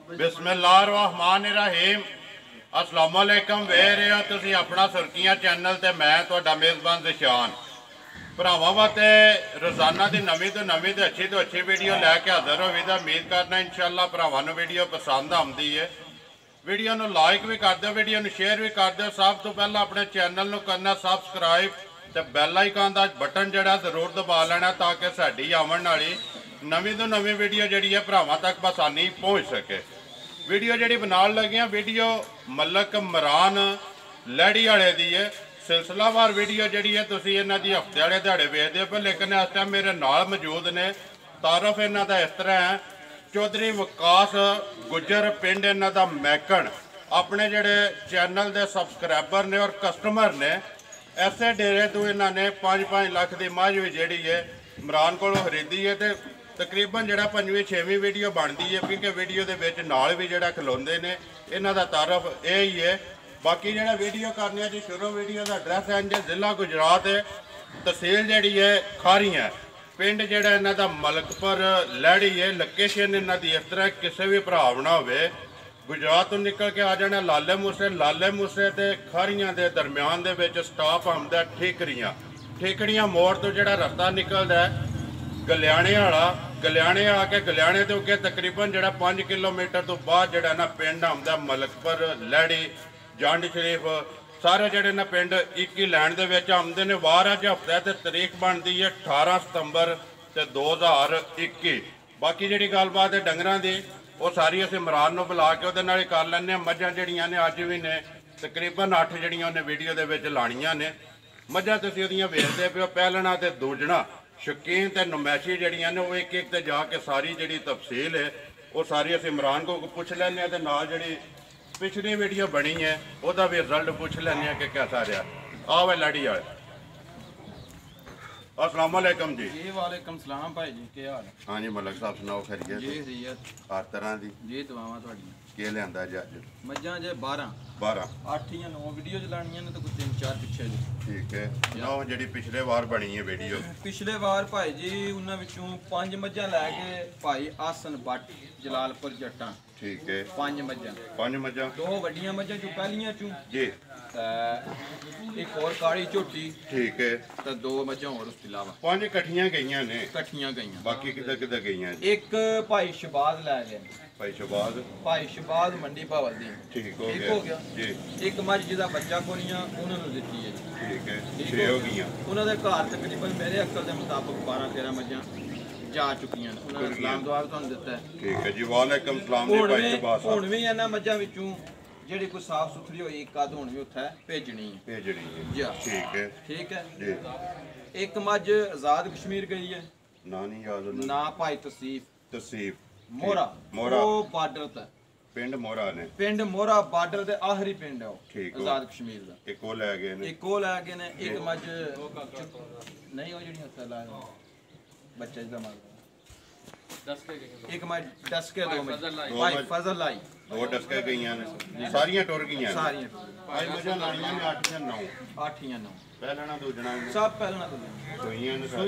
बिस्मिल्लाहिर्रहमानिर्रहीम अस्सलाम वालेकुम वे रहे हो तुसी अपना सुर्खियां चैनल ते मैं तुहाडा मेज़बान दिशान भरावां वास्ते रोज़ाना की नवीं तो अच्छी वीडियो लैके हाज़र हो विदा उम्मीद करना इंशाअल्लाह भरावां नूं वीडियो पसंद आउंदी है। वीडियो नूं लाइक भी कर दो, वीडियो नूं शेयर भी कर दो। सब तो पहला अपने चैनल नूं करना सबसक्राइब ते बैल आइकन दा बटन जिहड़ा जरूर दबा लेना ताकि साडी आवन वाली नवीं तो नवीं वीडियो जिहड़ी है भरावां तक बसानी पहुँच सके। वीडियो जी बनाने लगे हैं वीडियो मलक इमरान लैड़ी वाले दी है। सिलसिलावार वीडियो जी है तुसी इन्हां दी हफ्ते वाले दिहाड़े वेखदे हो, लेकिन इस टाइम मेरे नाल मौजूद ने। तारफ इन्हां दा इस तरह है, चौधरी वकास गुजर पिंड इन्हां दा मैकन अपने जिहड़े चैनल के सबसक्राइबर ने और कस्टमर ने ऐसे डेरे तो इन्होंने 5-5 लाख की मझ भी जी है इमरान को खरीदी है। तो तकरीबन जो 5वीं 6वीं वीडियो बनती है क्योंकि वीडियो के नाल भी जो खिलोंदे ने इन्हों का तारफ यही है। बाकी जो वीडियो करने जी शुरू वीडियो का एड्रैस है जी जिला गुजरात है, तहसील जी है खारियां, पिंड जोड़ा इन्हों का मलकपुर लैड़ी है। लोकेशन इन्हों की इस तरह किसी भी भरा ना हो गुजरात तो निकल के आ जाना लाले मूसे ते खारियां के दरम्यान के स्टाप आउंदा ठीकरियां मोड़ तो जोड़ा रस्ता निकलता है गलियाने वाला, गलियाने आके गलियाने तो अगे तकरीबन जोड़ा 5 किलोमीटर तो बाद जोड़ा ना पिंड आउंदा मलकपुर लैड़ी जंड शरीफ सारे जोड़े ना पिंड एक ही लैन के आउंदे ने। वार अज हफ्ते ते तारीख बनती है 18 सितंबर 2021। बाकी जी गलबात है डंगरां दी वो सारी असीं इमरान नूं बुला के उहदे नाल कर लैंदे। मझां जिहड़ियां ने अज भी ने तकरीबन 8 जिहड़ियां उहने वीडियो दे विच लाणियां ने। मझां तुसीं उहदियां वेखदे पिओ, पहलणा ते दूजणा शौकीन ते नुमैशी जिहड़ियां ने वो एक ते जाके सारी जिहड़ी तफसील है वो सारी असीं इमरान को पुछ लैंदे आ ते नाल जिहड़ी पिछली वीडियो बनी है वह भी रिजल्ट पूछ लैंदे कि कैसा रहा। आओ वे लड़ी वाले। अस्सलाम वालेकुम जी। जी वालेकुम सलाम भाई जी, क्या हाल है? हाँ जी मलक साहब सुनाओ खैरियत जी खैरियत हर तरह की जी दुआवां तुहाडियां। के लियांदा जी अज? मज्जां जे 12 8 या 9 वीडियो चलानियां ने तो कुछ 3-4 पिछे जी। ठीक है सुनाओ जिहड़ी पिछले वार बनी है वीडियो। पिछले वार भाई जी उन्हां विचों 5 मज्जां लैके भाई आसन बट जलालपुर जट्टां। ठीक है 5 मज्जां 2 वड्डियां मज्जां चों पहलियां चों जी एक और काली झोटी। ठीक है तो 2 मज्जां और उसके अलावा 5 इकट्ठियां गईयां ने। इकट्ठियां गईयां बाकी किधर किधर गईयां? एक भाई शबाज लै गए, भाई शबाज मंडी भावल दी। ठीक हो गया जी। एक मझ जिहदा बच्चा कोनियां उन्होंने दित्ती है। ठीक है 6 हो गईयां। उन्होंने घर तकरीबन मेरे अक्ल के मुताबिक 12-13 मज्जां जा चुकियां। उन्होंने सलाम दुआ तुहानूं दित्ता है। ठीक है जी वालेकुम सलाम जी भाई शबाज साहब। हुण भी इन्हां मज्जां विचों ਜਿਹੜੀ कोई साफ सुथरी होई एक आध हुण भी उत्थे भेजनी है जी। ठीक है जी। एक मझ आजाद कश्मीर गई है ना नहीं याद ना भाई तसीफ मोरा वो बार्डर ते पिंड मोरा ने, पिंड मोरा बार्डर दे आखिरी पिंड है ठीक आजाद कश्मीर दा। एक वो ले गए ने, एक वो ले गए ने। एक मझ नहीं वो जेहड़ी हत्था लाए बच्चे दा मार एक मझ दस के 2 मझ भाई फजल लाई 2 डस्के गईयां ने सारियां टुर गईयां ने। सारियां भाई मजा लाणियां ने 8 या 9 8 या 9 पहलना दूजना सब पहलना तो सोईयां ने सब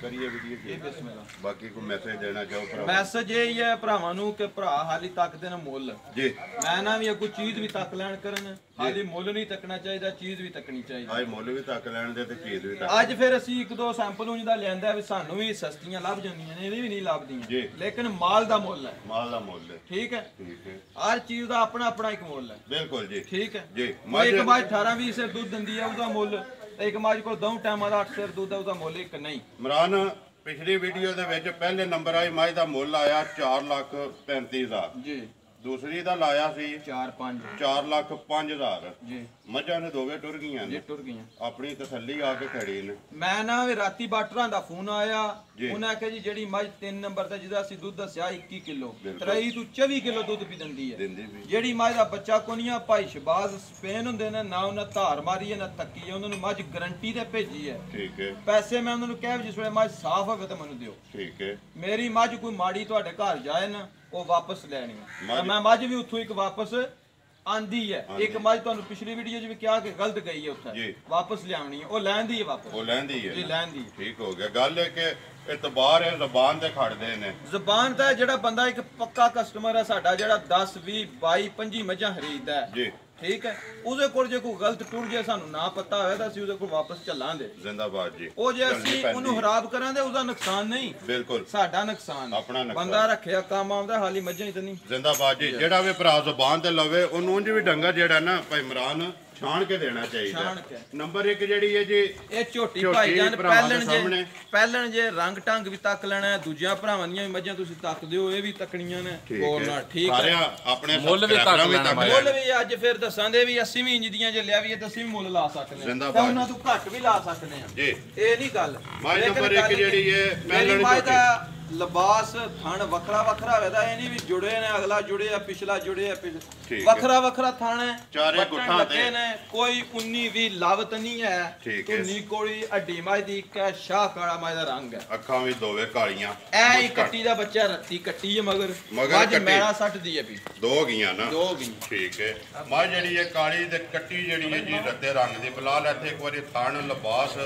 करिए वीडियो की। बिस्मिल्लाह। बाकी को मैसेज देना चाहो भरा? मैसेज यही है भरावां नूं कि भरा हाली तकदे ने मुੱਲ जी। मैं ना भी अगू चीज भी तक लैन करन, हाली मुੱਲ नहीं तकना चाहिए, चीज भी तकनी चाहिए। आज मुੱਲ भी तक लैन दे ते चीज भी तक। ਅੱਜ ਫਿਰ ਅਸੀਂ 1-2 ਸੈਂਪਲ ਉਂਝ ਦਾ ਲਿਆਂਦਾ ਵੀ ਸਾਨੂੰ ਵੀ ਸਸਤੀਆਂ ਲੱਭ ਜਾਂਦੀਆਂ ਨੇ, ਇਹਦੀ ਵੀ ਨਹੀਂ ਲੱਭਦੀਆਂ ਲੇਕਿਨ ਮਾਲ ਦਾ ਮੁੱਲ ਹੈ। ਮਾਲ ਦਾ ਮੁੱਲ ਹੈ। ਠੀਕ ਹੈ ਠੀਕ ਹੈ ਹਰ ਚੀਜ਼ ਦਾ ਆਪਣਾ ਆਪਣਾ ਇੱਕ ਮੁੱਲ ਹੈ। ਬਿਲਕੁਲ ਜੀ ਠੀਕ ਹੈ ਜੀ। ਇੱਕ ਮੱਝ 18-20 ਸਿਰ ਦੁੱਧ ਦਿੰਦੀ ਹੈ ਉਹਦਾ ਮੁੱਲ, ਤੇ ਇੱਕ ਮੱਝ ਕੋਲ 2 ਟਾਈਮਾਂ ਦਾ 8 ਸਿਰ ਦੁੱਧ ਹੈ ਉਹਦਾ ਮੁੱਲ ਇੱਕ ਨਹੀਂ। ਇਮਰਾਨ पिछली वीडियो दे विच पहले नंबर आई मझ दा मुੱਲ आया 4,35,000 जी। दूसरी दा लाया सी 4,05,000 जी। मझां ने दोवे टुर गईयां ने, टुर गईयां अपनी तसल्ली आके खड़ी ने। मैं ना भी राती बाटरां दा फोन आया, उन्हें आख्या जी जेहड़ी मझ 3 नंबर ते जिहदा सी दुੱਧ दस्या 21 किलो 23 ਤੋਂ 24 किलो दुੱਧ भी दिंदी है। जेहड़ी मझ दा बच्चा कोनिया भाई शबाज स्पेन हुंदे ने ना उन्हें धार मारी है ना तक्की है, उन्होंने मझ गारंटी ते भेजी है। ठीक है पैसे मैं उन्होंने कहा जिस वेले मझ साफ होवे ते मैनूं दिओ। ठीक है मेरी मझ कोई माड़ी तुहाडे घर जाए ना वो वापस लैनी है, मैं मझ भी उत्थों एक वापस आंदी है। एक मझ तुहानूं पिछली वीडियो च भी कहा कि गलत गई है उत्थे वापस लियावनी है, वो लैंदी है वापस। वो लैंदी है जी लैंदी। ठीक हो गया। गल है कि ਇਤਬਾਰ ਹੈ ਜ਼ਬਾਨ ਤੇ ਖੜਦੇ ਨੇ। ਜ਼ਬਾਨ ਤਾਂ ਜਿਹੜਾ ਬੰਦਾ ਇੱਕ ਪੱਕਾ ਕਸਟਮਰ ਹੈ ਸਾਡਾ, ਜਿਹੜਾ 10 20 22 25 ਮੱਝਾਂ ਖਰੀਦਦਾ ਹੈ ਜੀ, ਠੀਕ ਹੈ, ਉਹਦੇ ਕੋਲ ਜੇ ਕੋਈ ਗਲਤ ਟੁੱਟ ਜੇ ਸਾਨੂੰ ਨਾ ਪਤਾ ਹੋਇਆ ਤਾਂ ਅਸੀਂ ਉਹਦੇ ਕੋਲ ਵਾਪਸ ਚੱਲਾਂਗੇ। ਜ਼ਿੰਦਾਬਾਦ ਜੀ। ਉਹ ਜੇ ਅਸੀਂ ਉਹਨੂੰ ਖਰਾਬ ਕਰਾਂਗੇ ਉਹਦਾ ਨੁਕਸਾਨ ਨਹੀਂ, ਬਿਲਕੁਲ ਸਾਡਾ ਨੁਕਸਾਨ। ਆਪਣਾ ਨੁਕਸਾਨ। ਬੰਦਾ ਰੱਖਿਆ ਕੰਮ ਆਉਂਦਾ, ਹਾਲੀ ਮੱਝਾਂ ਹੀ ਤਾਂ ਨਹੀਂ। ਜ਼ਿੰਦਾਬਾਦ ਜੀ। ਜਿਹੜਾ ਵੀ ਭਰਾ ਜ਼ਬਾਨ ਤੇ ਲਵੇ ਉਹਨੂੰ ਉਂਝ ਵੀ ਡੰਗਰ ਜਿਹੜਾ ਨਾ ਭਾਈ ਇਮਰਾਨ ਛਾਣ ਕੇ ਦੇਣਾ ਚਾਹੀਦਾ। ਨੰਬਰ 1 ਜਿਹੜੀ ਹੈ ਜੀ ਇਹ ਝੋਟੀ ਭਾਈ ਜਾਨ ਪਹਿਲਣ ਜੇ ਰੰਗ ਢੰਗ ਵੀ ਤੱਕ ਲੈਣਾ, ਦੂਜਿਆਂ ਭਰਾਵਾਂ ਦੀਆਂ ਵੀ ਮੱਝਾਂ ਤੁਸੀਂ ਤੱਕਦੇ ਹੋ, ਇਹ ਵੀ ਤੱਕਣੀਆਂ ਨੇ ਕੋਲ ਨਾਲ, ਠੀਕ ਹੈ। ਸਾਰਿਆਂ ਆਪਣੇ ਮੁੱਲ ਵੀ ਤੱਕ ਲੈਣਾ, ਮੁੱਲ ਵੀ ਅੱਜ ਫਿਰ ਦੱਸਾਂਦੇ ਵੀ 80ਵੀਂ ਇੰਚ ਦੀਆਂ ਜੇ ਲਿਆ ਵੀ ਤਾਂ ਅਸੀਂ ਵੀ ਮੁੱਲ ਲਾ ਸਕਦੇ ਹਾਂ, ਤਾਂ ਉਹਨਾਂ ਤੋਂ ਘੱਟ ਵੀ ਲਾ ਸਕਦੇ ਹਾਂ ਜੀ, ਇਹ ਨਹੀਂ ਗੱਲ। ਨੰਬਰ 1 ਜਿਹੜੀ ਹੈ ਪਹਿਲਣ ਝੋਟੀ ਲਿਬਾਸ ਥਣ ਵੱਖਰਾ ਵੱਖਰਾ ਹੋਵੇਦਾ, ਇਹ ਨਹੀਂ ਵੀ ਜੁੜੇ ਨੇ, ਅਗਲਾ ਜੁੜਿਆ ਪਿਛਲਾ ਜੁੜਿਆ, ਵੱਖਰਾ ਵੱਖਰਾ ਥਣ ਹੈ, ਚਾਰੇ ਗੁੱਠਾਂ ਤੇ ਨੇ, ਕੋਈ 19 20 ਲਾਵਤ ਨਹੀਂ ਹੈ। ਧੁੰਨੀ ਕੋਲੀ ਅੱਡੀ ਮੱਝ ਦੀ ਕਾ ਸ਼ਾਹ ਕਾਲਾ ਮੱਝ ਦਾ ਰੰਗ ਹੈ, ਅੱਖਾਂ ਵੀ ਦੋਵੇਂ ਕਾਲੀਆਂ, ਐ ਹੀ ਕੱਟੀ ਦਾ ਬੱਚਾ ਰੱਤੀ ਕੱਟੀ ਹੈ, ਮਗਰ ਮੱਝ ਮੇਰਾ 60 ਦੀ ਹੈ ਵੀ, ਦੋ ਗਈਆਂ ਨਾ, ਦੋ ਗਈਆਂ, ਠੀਕ ਹੈ। ਮੱਝ ਜਿਹੜੀ ਹੈ ਕਾਲੀ ਤੇ ਕੱਟੀ ਜਿਹੜੀ ਹੈ ਜੀ ਰੱਤੇ ਰੰਗ ਦੀ। ਬਲਾਲ ਇੱਥੇ ਇੱਕ ਵਾਰੀ ਥਣ ਲਿਬਾਸ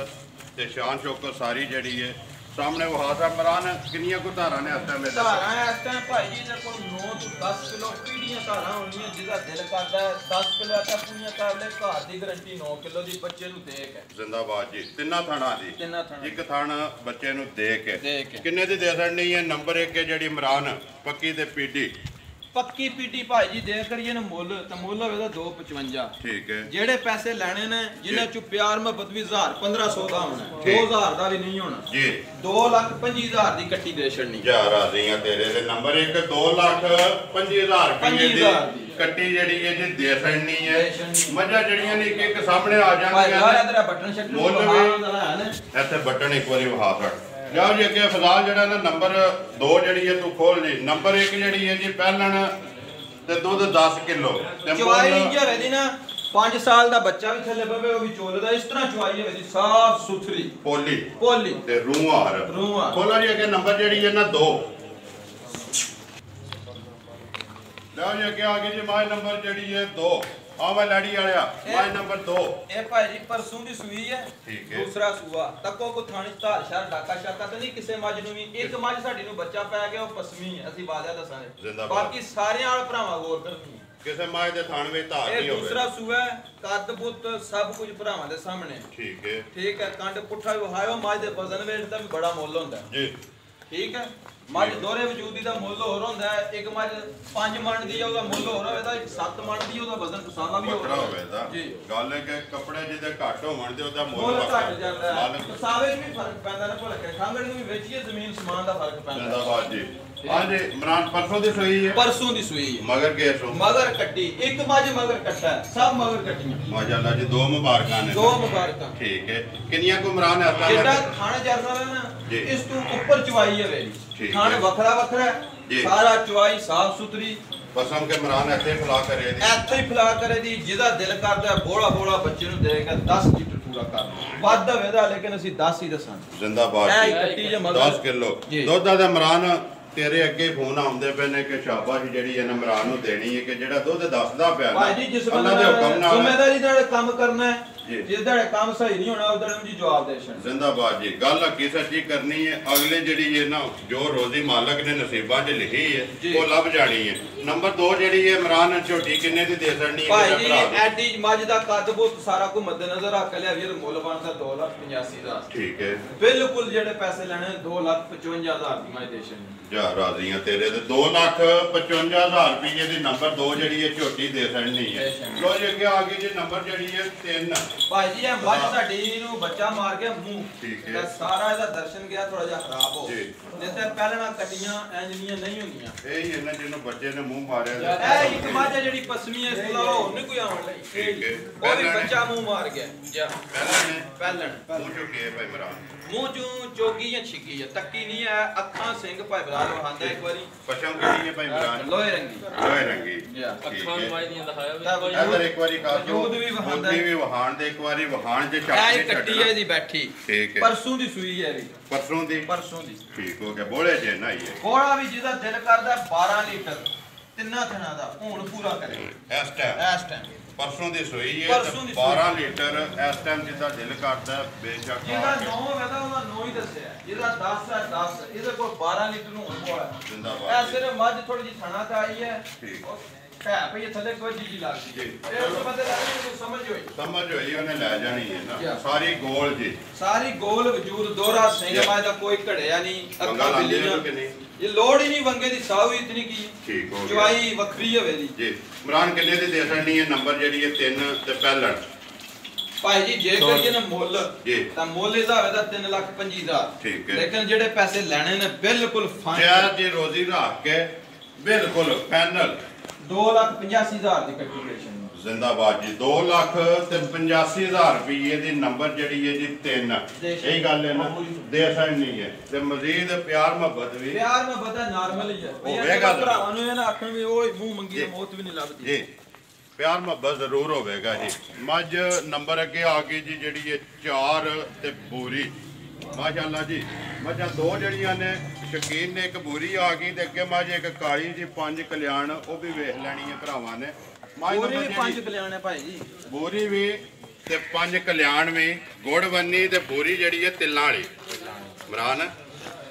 ਤੇ ਸ਼ਾਨ ਸ਼ੌਕਤ ਸਾਰੀ ਜਿਹੜੀ ਹੈ ਸਾਹਮਣੇ ਉਹ ਹਾਜ਼ਰ ਮਰਾਨ। ਕਿੰਨੀਆਂ ਕੋ ਧਾਰਾਂ ਨੇ ਇਸ ਟਾਈਮ? ਧਾਰਾਂ ਇਸ ਟਾਈਮ ਭਾਈ ਜੀ ਦੇ ਕੋਲ 9 ਤੋਂ 10 ਕਿਲੋ ਪੀੜੀਆਂ ਧਾਰਾਂ ਹੋਣੀਆਂ, ਜਿਹਦਾ ਦਿਲ ਕਰਦਾ ਹੈ 10 ਕਿਲੋ ਆਟਾ ਪੂਰੀਆਂ ਕਰ ਲੈ, ਘਰ ਦੀ ਗਰੰਟੀ 9 ਕਿਲੋ ਦੀ, ਬੱਚੇ ਨੂੰ ਦੇ ਕੇ। ਜ਼ਿੰਦਾਬਾਦ ਜੀ। ਤਿੰਨਾਂ ਥਾਣਾ ਦੀ, ਇੱਕ ਥਾਣ ਬੱਚੇ ਨੂੰ ਦੇ ਕੇ। ਕਿੰਨੇ ਦੀ ਦੇ ਦੇਣੀ ਹੈ? ਨੰਬਰ 1 ਜਿਹੜੀ ਇਮਰਾਨ ਪੱਕੀ ਤੇ ਪੀਡੀ, ਪੱਕੀ ਪੀਟੀ ਭਾਈ ਜੀ ਦੇ ਕਰੀਏ ਨਾ ਮੁੱਲ, ਤਾਂ ਮੁੱਲ ਹੋਵੇਗਾ 255, ਠੀਕ ਹੈ। ਜਿਹੜੇ ਪੈਸੇ ਲੈਣੇ ਨੇ ਜਿਨ੍ਹਾਂ ਚੋਂ ਪਿਆਰ ਮੁਹੱਬਤ ਵੀ 1000 1500 ਦਾ ਹੋਣਾ, 2000 ਦਾ ਵੀ ਨਹੀਂ ਹੋਣਾ ਜੀ, 2,25,000 ਦੀ ਕੱਟੀ ਦੇ ਛੜਨੀ। ਜਾ ਰਾਜ਼ੀਆਂ ਤੇਰੇ ਦੇ। ਨੰਬਰ 1 2,25,000 ਰੁਪਏ ਦੀ ਕੱਟੀ ਜਿਹੜੀ ਹੈ ਜੀ ਦੇ ਛੜਨੀ ਹੈ। ਮੱਝਾਂ ਜਿਹੜੀਆਂ ਨੇ ਇੱਕ ਸਾਹਮਣੇ ਆ ਜਾਂਦੀਆਂ ਭਾਈ ਇਧਰ ਬਟਨ ਸ਼ਟਰ ਨੇ, ਇੱਥੇ ਬਟਨ ਇੱਕ ਵਾਰੀ ਵਹਾ ਛੱਡ ਜਾਓ ਜੀ ਅੱਗੇ। ਫਿਲਹਾਲ ਜਿਹੜਾ ਨਾ ਨੰਬਰ 2 ਜਿਹੜੀ ਹੈ ਤੂੰ ਖੋਲ ਜੀ। ਨੰਬਰ 1 ਜਿਹੜੀ ਹੈ ਜੀ ਪਹਿਲਣ ਤੇ ਦੁੱਧ 10 ਕਿਲੋ ਤੇ ਚਵਾਈ ਇੰਜ ਹੋਵੇ ਦੀ ਨਾ, 5 ਸਾਲ ਦਾ ਬੱਚਾ ਵੀ ਥੱਲੇ ਪਵੇ ਉਹ ਵੀ ਚੋਲਦਾ, ਇਸ ਤਰ੍ਹਾਂ ਚਵਾਈ ਹੋਵੇ ਦੀ ਸਾਫ ਸੁਥਰੀ ਪੋਲੀ ਤੇ ਰੂਹਾਰ। ਖੋਲੋ ਜੀ ਅੱਗੇ ਨੰਬਰ ਜਿਹੜੀ ਹੈ ਨਾ 2। ਲਓ ਜੀ ਅੱਗੇ ਆ ਗਈ ਜੀ ਮਾਈ ਨੰਬਰ ਜਿਹੜੀ ਹੈ 2। ਆਵਾ ਲਾੜੀ ਵਾਲਿਆ ਮਾਈ ਨੰਬਰ 2। ਇਹ ਭਾਈ ਜੀ ਪਰਸੋਂ ਦੀ ਸੂਈ ਹੈ, ਠੀਕ ਹੈ। ਦੂਸਰਾ ਸੂਆ ਤੱਕੋ ਕੋ ਥਾਣੀ ਧਾਰ ਸ਼ਰ ਡਾਕਾ ਸ਼ਾਕਾ ਤਾਂ ਨਹੀਂ ਕਿਸੇ ਮੱਝ ਨੂੰ ਵੀ। ਇੱਕ ਮੱਝ ਸਾਡੀ ਨੂੰ ਬੱਚਾ ਪੈ ਗਿਆ, ਉਹ ਪਸਮੀ ਹੈ, ਅਸੀਂ ਬਾਜਾ ਦੱਸਾਂਗੇ। ਬਾਕੀ ਸਾਰਿਆਂ ਵਾਲ ਭਰਾਵਾਂ ਗੌਰ ਕਰਨੀ, ਕਿਸੇ ਮਾਝ ਦੇ ਥਾਣ ਵਿੱਚ ਧਾਰ ਨਹੀਂ ਹੋਵੇ। ਇਹ ਦੂਸਰਾ ਸੂਆ ਹੈ, ਕੱਦ ਬੁੱਤ ਸਭ ਕੁਝ ਭਰਾਵਾਂ ਦੇ ਸਾਹਮਣੇ, ਠੀਕ ਹੈ। ਕੰਡ ਪੁੱਠਾ ਵੀ ਵਹਾਇਓ, ਮੱਝ ਦੇ ਵਜ਼ਨ ਵੇਟ ਦਾ ਵੀ ਬੜਾ ਮੁੱਲ ਹੁੰਦਾ ਜੀ, ਠੀਕ ਹੈ। ਮੱਝ ਦੋਰੇ ਵਜੂਦੀ ਦਾ ਮੁੱਲ ਹੋਰ ਹੁੰਦਾ ਹੈ, ਇੱਕ ਮੱਝ 5 ਮਣ ਦੀ ਹੈ ਉਹਦਾ ਮੁੱਲ ਹੋਰ ਹੋਵੇਗਾ, ਇੱਕ 7 ਮਣ ਦੀ ਉਹਦਾ ਵਜ਼ਨ ਪਸਾਲਾ ਵੀ ਹੋਰ ਹੋਵੇਗਾ ਜੀ। ਗੱਲ ਹੈ ਕਿ ਕੱਪੜੇ ਜਿਹਦੇ ਘੱਟ ਹੋਣ ਤੇ ਉਹਦਾ ਮੁੱਲ ਘੱਟ ਜਾਂਦਾ ਹੈ, ਪਸਾਵੇ ਵੀ ਫਰਕ ਪੈਂਦਾ ਨਾ, ਭੁੱਲ ਕੇ ਖਾਂਗੜ ਨੂੰ ਵੀ ਵੇਚੀਏ, ਜ਼ਮੀਨ ਸਮਾਨ ਦਾ ਫਰਕ ਪੈਂਦਾ। ਜ਼ਿੰਦਾਬਾਦ ਜੀ। ਹਾਂਜੀ ਇਮਰਾਨ ਪਰਸੋਂ ਦੀ ਸੂਈ ਹੈ, ਪਰਸੋਂ ਦੀ ਸੂਈ ਹੈ, ਮਗਰ ਕੇਸੋਂ ਮਗਰ ਕੱਟੀ, ਇੱਕ ਮੱਝ ਮਗਰ ਕੱਟਾ, ਸਭ ਮਗਰ ਕੱਟੀਆਂ, ਮਾਸ਼ਾਅੱਲਾ ਜੀ। 2 ਮੁਬਾਰਕਾਂ ਨੇ, 2 ਮੁਬਾਰਕਾਂ, ਠੀਕ ਹੈ। ਕਿੰਨੀਆਂ ਕੋ ਇਮਰਾਨ ਹੈ? ਜਿਹੜਾ ਖਾਣੇ ਜਰਦਾ ਹੈ ਨਾ, ਇਸ ਤੋਂ ਉੱਪਰ ਚਵਾਈ ਹੈ ਵੇਲੀ, ਖਾਣ ਵੱਖਰਾ ਵੱਖਰਾ ਸਾਰਾ, ਚਵਾਈ ਸਾਫ ਸੁਥਰੀ। ਪਸਮ ਕੇ ਇਮਰਾਨ ਇੱਥੇ ਫਲਾ ਕਰੇ ਦੀ, ਇੱਥੇ ਹੀ ਫਲਾ ਕਰੇ ਦੀ, ਜਿਹਦਾ ਦਿਲ ਕਰਦਾ ਬੋਲਾ ਬੋਲਾ ਬੱਚੇ ਨੂੰ ਦੇਗਾ 10 ਲੀਟਰ ਪੂਰਾ ਕਰ ਵੱਧ ਹੋਵੇਗਾ, ਲੇਕਿਨ ਅਸੀਂ 10 ਹੀ ਦੱਸਾਂਗੇ। ਜ਼ਿੰਦਾਬਾਦ। 10 ਕਿਲੋ ਦੁੱਧ ਦਾ ਇਮਰਾਨ ਤੇਰੇ ਅੱਗੇ ਫੋਨ ਆਉਂਦੇ ਪਏ ਨੇ ਕਿ ਸ਼ਾਬਾਸ਼ ਜਿਹੜੀ ਹੈ ਇਮਰਾਨ ਨੂੰ ਦੇਣੀ ਹੈ, ਕਿ ਜਿਹੜਾ ਦੁੱਧ ਦੱਸਦਾ ਪਿਆ ਨਾ, ਅੱਲਾ ਦੇ ਹੁਕਮ ਨਾਲ ਜ਼ਿੰਮੇਵਾਰੀ ਨਾਲ ਕੰਮ ਕਰਨਾ ਹੈ। ਜਿਸਦਾ ਕੰਮ ਸਹੀ ਨਹੀਂ ਹੋਣਾ ਉਹਦਾ ਨੂੰ ਜੀ ਜਵਾਬ ਦੇ ਛੱਡ। ਜ਼ਿੰਦਾਬਾਦ ਜੀ। ਗੱਲ ਹੱਕੀ ਸੱਚੀ ਕਰਨੀ ਹੈ, ਅਗਲੇ ਜਿਹੜੀ ਹੈ ਨਾ ਜੋ ਰੋਜ਼ੀ ਮਾਲਕ ਨੇ ਨਸੀਬਾਂ 'ਚ ਲਿਖੀ ਹੈ ਉਹ ਲੱਭ ਜਾਣੀ ਹੈ। ਨੰਬਰ 2 ਜਿਹੜੀ ਹੈ ਇਮਰਾਨ ਝੋਟੀ ਕਿੰਨੇ ਦੀ ਦੇ ਸਕਣੀ ਹੈ? ਭਾਈ ਜੀ ਐਡੀ ਮੱਝ ਦਾ ਕੱਦ ਬਹੁਤ ਸਾਰਾ ਕੋ ਮੱਦੇ ਨਜ਼ਰ ਰੱਖ ਲਿਆ ਵੀਰ, ਮੁੱਲ ਬਣਦਾ 2,85,000, ਠੀਕ ਹੈ। ਬਿਲਕੁਲ ਜਿਹੜੇ ਪੈਸੇ ਲੈਣੇ 2,55,000 ਦੀ ਮੱਝ ਦੇ ਛੱਡ। ਜਾ ਰਾਜ਼ੀਆਂ ਤੇਰੇ ਤੇ 2,55,000 ਰੁਪਏ ਦੀ ਨੰਬਰ 2 ਜਿਹੜੀ ਹੈ ਝੋਟੀ ਦੇ ਸਕਣੀ ਹੈ। ਲੋ ਜੀ ਅੱਗੇ ਆ ਗਈ ਜੀ ਨੰਬਰ ਜਿਹੜੀ ਹੈ 3। ਭਾਈ ਜੀ ਇਹ ਮੱਝ ਸਾਡੀ ਨੂੰ ਬੱਚਾ ਮਾਰ ਗਿਆ ਮੂੰਹ, ਤੇ ਸਾਰਾ ਇਹਦਾ ਦਰਸ਼ਨ ਗਿਆ ਥੋੜਾ ਜਿਹਾ ਖਰਾਬ ਹੋ ਗਿਆ, ਜਿੱਥੇ ਪਹਿਲਾਂ ਕੱਟੀਆਂ ਇੰਜਨੀਆਂ ਨਹੀਂ ਹੁੰਦੀਆਂ, ਇਹ ਹੀ ਇਹਨਾਂ ਜਿਹਨੂੰ ਬੱਚੇ ਨੇ ਮੂੰਹ ਮਾਰਿਆ। ਇਹ ਇੱਕ ਮੱਝ ਜਿਹੜੀ ਪਸਮੀ ਹੈ, ਇਸ ਤੋਂ ਹੋਰ ਨਹੀਂ ਕੋਈ ਆਉਣ ਲਈ, ਠੀਕ ਹੈ। ਉਹ ਵੀ ਬੱਚਾ ਮੂੰਹ ਮਾਰ ਗਿਆ। ਜਾ ਪਹਿਲਣ ਮੂੰਹ ਚੋਂ ਕੀ ਹੈ ਭਾਈ ਇਮਰਾਨ? ਮੂੰਹ ਚੋਂ ਚੋਗੀ ਜਾਂ ਛਿੱਗੀ ਹੈ, ਤੱਕੀ ਨਹੀਂ ਹੈ, ਅੱਖਾਂ ਸਿੰਘ ਭਾਈ ਬਰਾਲ ਵਹਾਂਦਾ ਇੱਕ ਵਾਰੀ। ਪਛਮ ਕਿਹੜੀ ਹੈ ਭਾਈ ਇਮਰਾਨ? ਲੋਹੇ ਰੰਗੀ। ਅੱਖਾਂ ਨੂੰ ਮਾਈ ਦੀਆਂ ਦਿਖਾਇਆ ਵੀ ਇਧਰ ਇੱਕ ਵਾਰੀ ਕਰ ਦਿਓ, ਦੁੱਧ ਵੀ ਵਹਾਂਦਾ, ਦੁੱਧ ਵੀ ਵਹਾਣ ਦੇ ਇੱਕ ਵਾਰੀ ਵਹਾਣ ਜੇ ਚੱਕ ਕੇ ਕੱਟੀ ਹੈ ਜੀ ਬੈਠੀ, ਠੀਕ ਹੈ। ਪਰਸੋਂ ਦੀ ਸੂਈ ਹੈ ਵੀ, ਪਰਸੋਂ ਦੀ ਠੀਕ ਹੋ ਗਿਆ। ਬੋਲੇ ਜੇ ਨਾ ਹੀ ਹੈ ਕੋੜਾ ਵੀ ਜਿਹਦਾ ਦਿਲ ਕਰਦਾ 12 ਲੀਟਰ ਤਿੰਨਾਂ ਥਣਾ ਦਾ ਹੁਣ ਪੂਰਾ ਕਰੇ ਇਸ ਟਾਈਮ ਪਰਸੋਂ ਦੀ ਸੋਈ ਹੈ ਤੇ 12 ਲੀਟਰ ਇਸ ਟਾਈਮ ਜਿੱਦਾਂ ਦਿਲ ਕਰਦਾ ਬੇਸ਼ੱਕ ਜਿਹਦਾ 9 ਹੈਗਾ ਉਹਦਾ 9 ਹੀ ਦੱਸਿਆ, ਜਿਹਦਾ 10 ਹੈ 10, ਇਹਦੇ ਕੋਲ 12 ਲੀਟਰ ਨੂੰ ਹੋਣ ਵਾਲਾ ਜਿੰਦਾਬਾਦ। ਇਹ ਸਿਰਫ ਮੱਝ ਥੋੜੀ ਜਿਹੀ ਥਣਾ ਤੇ ਆਈ ਹੈ, ਠੀਕ ਹੈ ਭਈ ਥੱਲੇ ਕੋਈ ਚੀਜ਼ ਲੱਗਦੀ ਇਹ ਉਸ ਬੰਦੇ ਦਾ ਸਮਝ ਹੋਈ ਉਹਨੇ ਲੈ ਜਾਣੀ ਹੈ ਨਾ ਸਾਰੀ ਗੋਲ ਜੀ, ਸਾਰੀ ਗੋਲ ਵਜੂਦ ਦੋਹਰਾ ਸਿੰਘ ਮਾਇ ਦਾ ਕੋਈ ਘੜਿਆ ਨਹੀਂ, ਅੱਖਾਂ ਬਿੱਲੀਆਂ ਇਹ ਲੋੜ ਹੀ ਨਹੀਂ ਵੰਗੇ ਦੀ ਸਾਊ ਇਤਨੀ ਕੀ ਠੀਕ ਹੋ ਗਿਆ ਚਵਾਈ ਵੱਖਰੀ ਹੋਵੇ ਦੀ ਜੀ। ਇਮਰਾਨ ਕਿੰਨੇ ਦੀ ਦੇ ਸਕਣੀ ਹੈ ਨੰਬਰ ਜਿਹੜੀ ਹੈ 3 ਤੇ ਪਹਿਲਣ ਭਾਈ ਜੀ ਜੇ ਕਰੀਏ ਨਾ ਮੁੱਲ ਤਾਂ ਮੁੱਲ ਇਹਦਾ ਹੋਵੇ ਤਾਂ 3,25,000 ਠੀਕ ਹੈ, ਲੇਕਿਨ ਜਿਹੜੇ ਪੈਸੇ ਲੈਣੇ ਨੇ ਬਿਲਕੁਲ ਫਾਈਨਲ ਜੀ ਰੋਜ਼ੀ ਰੱਖ ਕੇ ਬਿਲਕੁਲ ਫਾਈਨਲ 2,85,000 ਦੀ ਕੈਲਕੂਲੇਸ਼ਨ ਜ਼ਿੰਦਾਬਾਦ ਜੀ 2,85,000 ਰੁਪਏ ਦੀ ਨੰਬਰ ਜਿਹੜੀ ਹੈ ਜੀ 3 ਇਹ ਗੱਲ ਹੈ ਨਾ ਦੇ ਸਕਣੀ ਹੈ ਤੇ ਮਜ਼ੀਦ ਪਿਆਰ ਮੁਹੱਬਤ ਵੀ ਪਿਆਰ ਮੁਹੱਬਤ ਨਾਰਮਲ ਹੀ ਹੈ ਹੋਵੇਗਾ ਭਰਾਵਾਂ ਨੂੰ ਇਹ ਨਾ ਆਖਣ ਵੀ ਉਹ ਮੂੰਹ ਮੰਗੀ ਮੌਤ ਵੀ ਨਹੀਂ ਲੱਭਦੀ ਜੀ, ਪਿਆਰ ਮੁਹੱਬਤ ਜ਼ਰੂਰ ਹੋਵੇਗਾ ਜੀ। ਮੱਝ ਨੰਬਰ ਅੱਗੇ ਆ ਗਈ ਜੀ ਜਿਹੜੀ ਹੈ 4 ਤੇ ਬੂਰੀ ਮਾਸ਼ਾਅੱਲਾ ਜੀ। ਮੱਝਾਂ ਦੋ ਜਿਹੜੀਆਂ ਨੇ ਸ਼ਕੀਨ ਨੇ, ਇੱਕ ਬੂਰੀ ਆ ਗਈ ਤੇ ਅੱਗੇ ਮੱਝ ਇੱਕ ਕਾਲੀ ਜੀ 5 ਕਲਿਆਣ ਉਹ ਵੀ ਵੇਖ ਲੈਣੀ ਹੈ ਭਰਾਵਾਂ ਨੇ। ਬੂਰੀ ਵੀ 5 ਕਲਿਆਣ ਹੈ ਭਾਈ ਜੀ, ਬੂਰੀ ਵੀ ਤੇ 5 ਕਲਿਆਣ ਵੀ ਗੁੜਵੰਨੀ ਤੇ ਬੂਰੀ ਜਿਹੜੀ ਹੈ ਤਿੱਲਾਂ ਵਾਲੀ ਇਮਰਾਨ।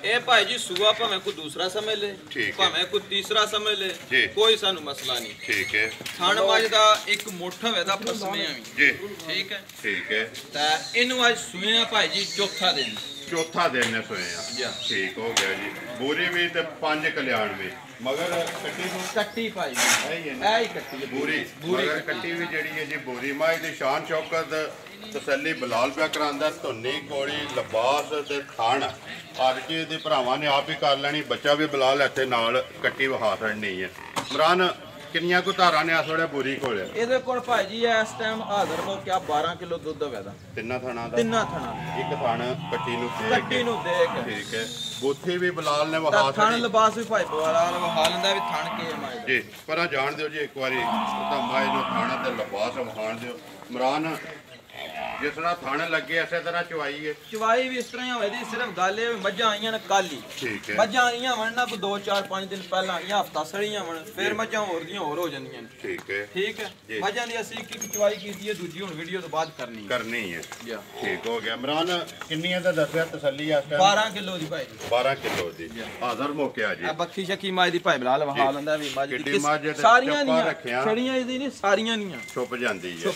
ਇਹ ਭਾਈ ਜੀ ਸੂਆ ਭਾਵੇਂ ਕੋਈ ਦੂਸਰਾ ਸਮਝ ਲੈ ਭਾਵੇਂ ਕੋਈ ਤੀਸਰਾ ਸਮਝ ਲੈ ਕੋਈ ਸਾਨੂੰ ਮਸਲਾ ਨਹੀਂ। ਠੀਕ ਹੈ, ਥਣ ਮੱਝ ਦਾ ਇੱਕ ਮੁੱਠ ਹੋਵੇ ਦਾ ਫਸਮਿਆਂ ਵੀ ਜੀ ਠੀਕ ਹੈ ਠੀਕ ਹੈ। ਤਾਂ ਇਹਨੂੰ ਅੱਜ ਸੂਏ ਆ ਭਾਈ ਜੀ ਚੌਥਾ ਦਿਨ ਨੇ ਸੋਏ ਆ ਠੀਕ ਹੋ ਗਿਆ ਜੀ। ਬੂਰੀ ਵੀ ਤੇ 5 ਕਲਿਆਣ ਵੀ ਮਗਰ ਕੱਟੀ ਭਾਈ ਇਹ ਹੀ ਕੱਟੀ ਹੈ ਬੂਰੀ ਮਗਰ ਕੱਟੀ ਵੀ ਜਿਹੜੀ ਹੈ ਜੀ ਬੂਰੀ ਮਾਈ ਦੀ ਸ਼ਾਨ ਸ਼ੌਕਤ ਤਸੱਲੀ ਬਲਾਲ ਪਿਆ ਕਰਾਂਦਾ। ਧੁੰਨੀ ਕੋੜੀ ਲਿਬਾਸ ਤੇ ਥਣ ਹਰ ਚੀਜ਼ ਦੇ ਭਰਾਵਾਂ ਨੇ ਆਪ ਹੀ ਕਰ ਲੈਣੀ। ਬੱਚਾ ਵੀ ਬਲਾਲ ਇੱਥੇ ਨਾਲ ਕੱਟੀ ਵਹਾ ਛੱਡਣੀ ਹੈ। ਇਮਰਾਨ ਕਿੰਨੀਆਂ ਕੁ ਧਾਰਾਂ ਨੇ ਇਸ ਵੇਲੇ ਬੂਰੀ ਕੋਲ? ਇਹਦੇ ਕੋਲ ਭਾਈ ਜੀ ਇਸ ਟਾਈਮ ਹਾਜ਼ਰ ਹੋ ਕੇ 12 ਕਿਲੋ ਦੁੱਧ ਹੋਵੇਗਾ ਤਿੰਨਾਂ ਥਣਾ ਦਾ। ਤਿੰਨਾਂ ਥਣਾ ਇੱਕ ਥਣ ਕੱਟੀ ਨੂੰ ਦੇਖ ਠੀਕ ਹੈ। ਬੂਥੀ ਵੀ ਬਲਾਲ ਨੇ ਵਹਾ ਛੱਡੀ। ਥਣ ਲਿਬਾਸ ਵੀ ਭਾਈ ਬਲਾਲ ਵਹਾ ਲੈਂਦਾ ਵੀ ਥਣ ਕੇ ਮਾਈ ਜੀ ਪਰ ਜਾਣ ਦਿਓ ਜੀ ਇੱਕ ਵਾਰੀ ਤਾਂ ਮਾਈ ਨੂੰ ਥਾਣਾ ਤੇ ਲਿਬਾਸ ਵਹਾਣ ਦਿਓ। ਇਮਰਾਨ ਜਿਸ ਤਰ੍ਹਾਂ ਥਣ ਲੱਗੇ ਇਸੇ ਤਰ੍ਹਾਂ ਚਵਾਈ ਹੈ। ਚਵਾਈ ਵੀ ਇਸ ਤਰ੍ਹਾਂ ਹੀ ਹੋਵੇ ਦੀ, ਸਿਰਫ ਗੱਲ ਇਹ ਮੱਝਾਂ ਆਈਆਂ ਨੇ ਕੱਲ ਹੀ। ਠੀਕ ਹੈ, ਮੱਝਾਂ ਆਈਆਂ ਵਣ ਨਾ ਕੋਈ 2 4 5 ਦਿਨ ਪਹਿਲਾਂ ਜਾਂ ਹਫਤਾ ਸੜੀਆਂ ਵਣ ਫਿਰ ਮੱਝਾਂ ਹੋਰ ਦੀਆਂ ਹੋਰ ਹੋ ਜਾਂਦੀਆਂ ਨੇ। ਠੀਕ ਹੈ ਠੀਕ ਹੈ। ਮੱਝਾਂ ਦੀ ਅਸੀਂ ਇੱਕ ਚਵਾਈ ਕੀਤੀ ਹੈ, ਦੂਜੀ ਹੁਣ ਵੀਡੀਓ ਤੋਂ ਬਾਅਦ ਕਰਨੀ ਹੈ। ਠੀਕ ਹੋ ਗਿਆ। ਇਮਰਾਨ ਕਿੰਨੀਆਂ ਦਾ ਦੱਸਿਆ ਤਸੱਲੀ ਇਸ ਟਾਈਮ? 12 ਕਿਲੋ ਦੀ ਭਾਈ 12 ਕਿਲੋ ਦੀ ਹਾਜ਼ਰ ਮੌਕਿਆ ਜੀ। ਆ ਬੱਖੀ ਸ਼ੱਕੀ ਮਾਈ ਦੀ ਭਾਈ ਬਲਾਲ ਵਹਾ ਲੈਂਦਾ ਵੀ ਮੱਝ ਦੀ ਸਾਰੀਆਂ ਦੀਆਂ ਛੜੀਆਂ ਇਹਦੀ ਨਹੀਂ ਸਾਰੀਆਂ ਦੀਆਂ ਛੁੱਪ ਜਾਂਦੀ ਹੈ।